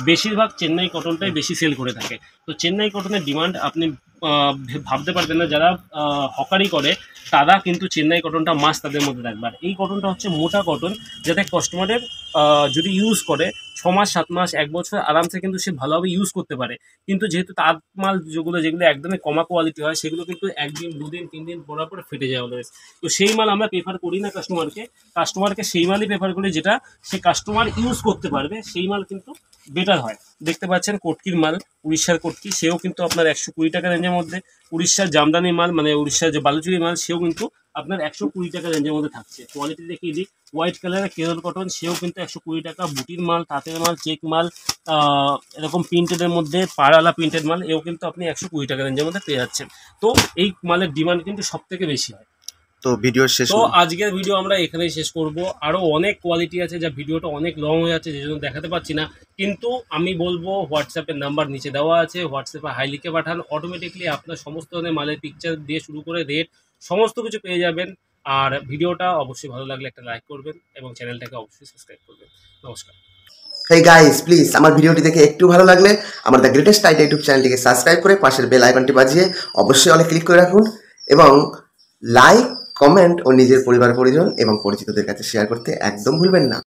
বেশিরভাগ চেন্নাই কটনটাই বেশি সেল করে থাকে। তো চেন্নাই কটনের ডিমান্ড আপনি ভাবতে পারবেন না। যারা হকারি করে তারা কিন্তু চেন্নাই কটনটা মাস্ট তাদের মধ্যে রাখবে। আর এই কটনটা হচ্ছে মোটা কটন, যাতে কাস্টমারের যদি ইউজ করে 6 মাস, 7 মাস, 1 বছর আরামসে কিন্তু সে ভালোভাবে ইউজ করতে পারে। কিন্তু যেহেতু তাঁত মাল যেগুলো একদমই কমা কোয়ালিটি হয়, সেগুলো কিন্তু 1 দিন, 2 দিন, 3 দিন পরার পরে ফেটে যায় অলওয়েজ। তো সেই মাল আমরা প্রেফার করি না কাস্টমারকে সেই মালই প্রেফার করি যেটা সে কাস্টমার ইউজ করতে পারবে, সেই মাল কিন্তু বেটার হয়। দেখতে পাচ্ছেন কটকির মাল, উড়িষ্যার কটকি, সেও কিন্তু আপনার 120 টাকা রেঞ্জের মধ্যে। উড়িষ্যার জামদানি মাল, মানে উড়িষ্যার যে বালুচুরি মাল, সেও কিন্তু আপনার 120 টাকা রেঞ্জের মধ্যে থাকছে। কোয়ালিটি দেখিয়ে দিই, হোয়াইট কালারের কেরল কটন, সেও কিন্তু 120 টাকা। বুটির মাল, তাঁতের মাল, চেক মাল, এরকম প্রিন্টেডের মধ্যে পাড়ালা প্রিন্টেড মাল, এও কিন্তু আপনি 120 টাকা রেঞ্জের মধ্যে পেয়ে যাচ্ছেন। তো এই মালের ডিমান্ড কিন্তু সব থেকে বেশি হয়। তো ভিডিও শেষ তো আজকের ভিডিও আমরা এখানেই শেষ করব। আরও অনেক কোয়ালিটি আছে, যা ভিডিওটা অনেক লং হয়ে যাচ্ছে, যে জন্য দেখাতে পাচ্ছি না। কিন্তু আমি বলবো হোয়াটসঅ্যাপের নাম্বার নিচে দেওয়া আছে, হোয়াটসঅ্যাপে হাই লিখে পাঠান, অটোমেটিকলি আপনার সমস্ত ধরনের মালের পিকচার দিয়ে শুরু করে রেট সমস্ত কিছু পেয়ে যাবেন। আর ভিডিওটা অবশ্যই ভালো লাগলে একটা লাইক করবেন এবং চ্যানেলটাকে অবশ্যই সাবস্ক্রাইব করবেন। নমস্কার। হেই গাইস, প্লিজ আমার ভিডিওটি দেখে একটু ভালো লাগলে আমার দ্য গ্রেটেস্ট আইডিয়া ইউটিউব চ্যানেলটিকে সাবস্ক্রাইব করে পাশের বেল আইকনটি বাজিয়ে অবশ্যই অনেক ক্লিক করে রাখুন এবং লাইক, কমেন্ট ও নিজের পরিবার পরিজন এবং পরিচিতদের কাছে শেয়ার করতে একদম ভুলবেন না।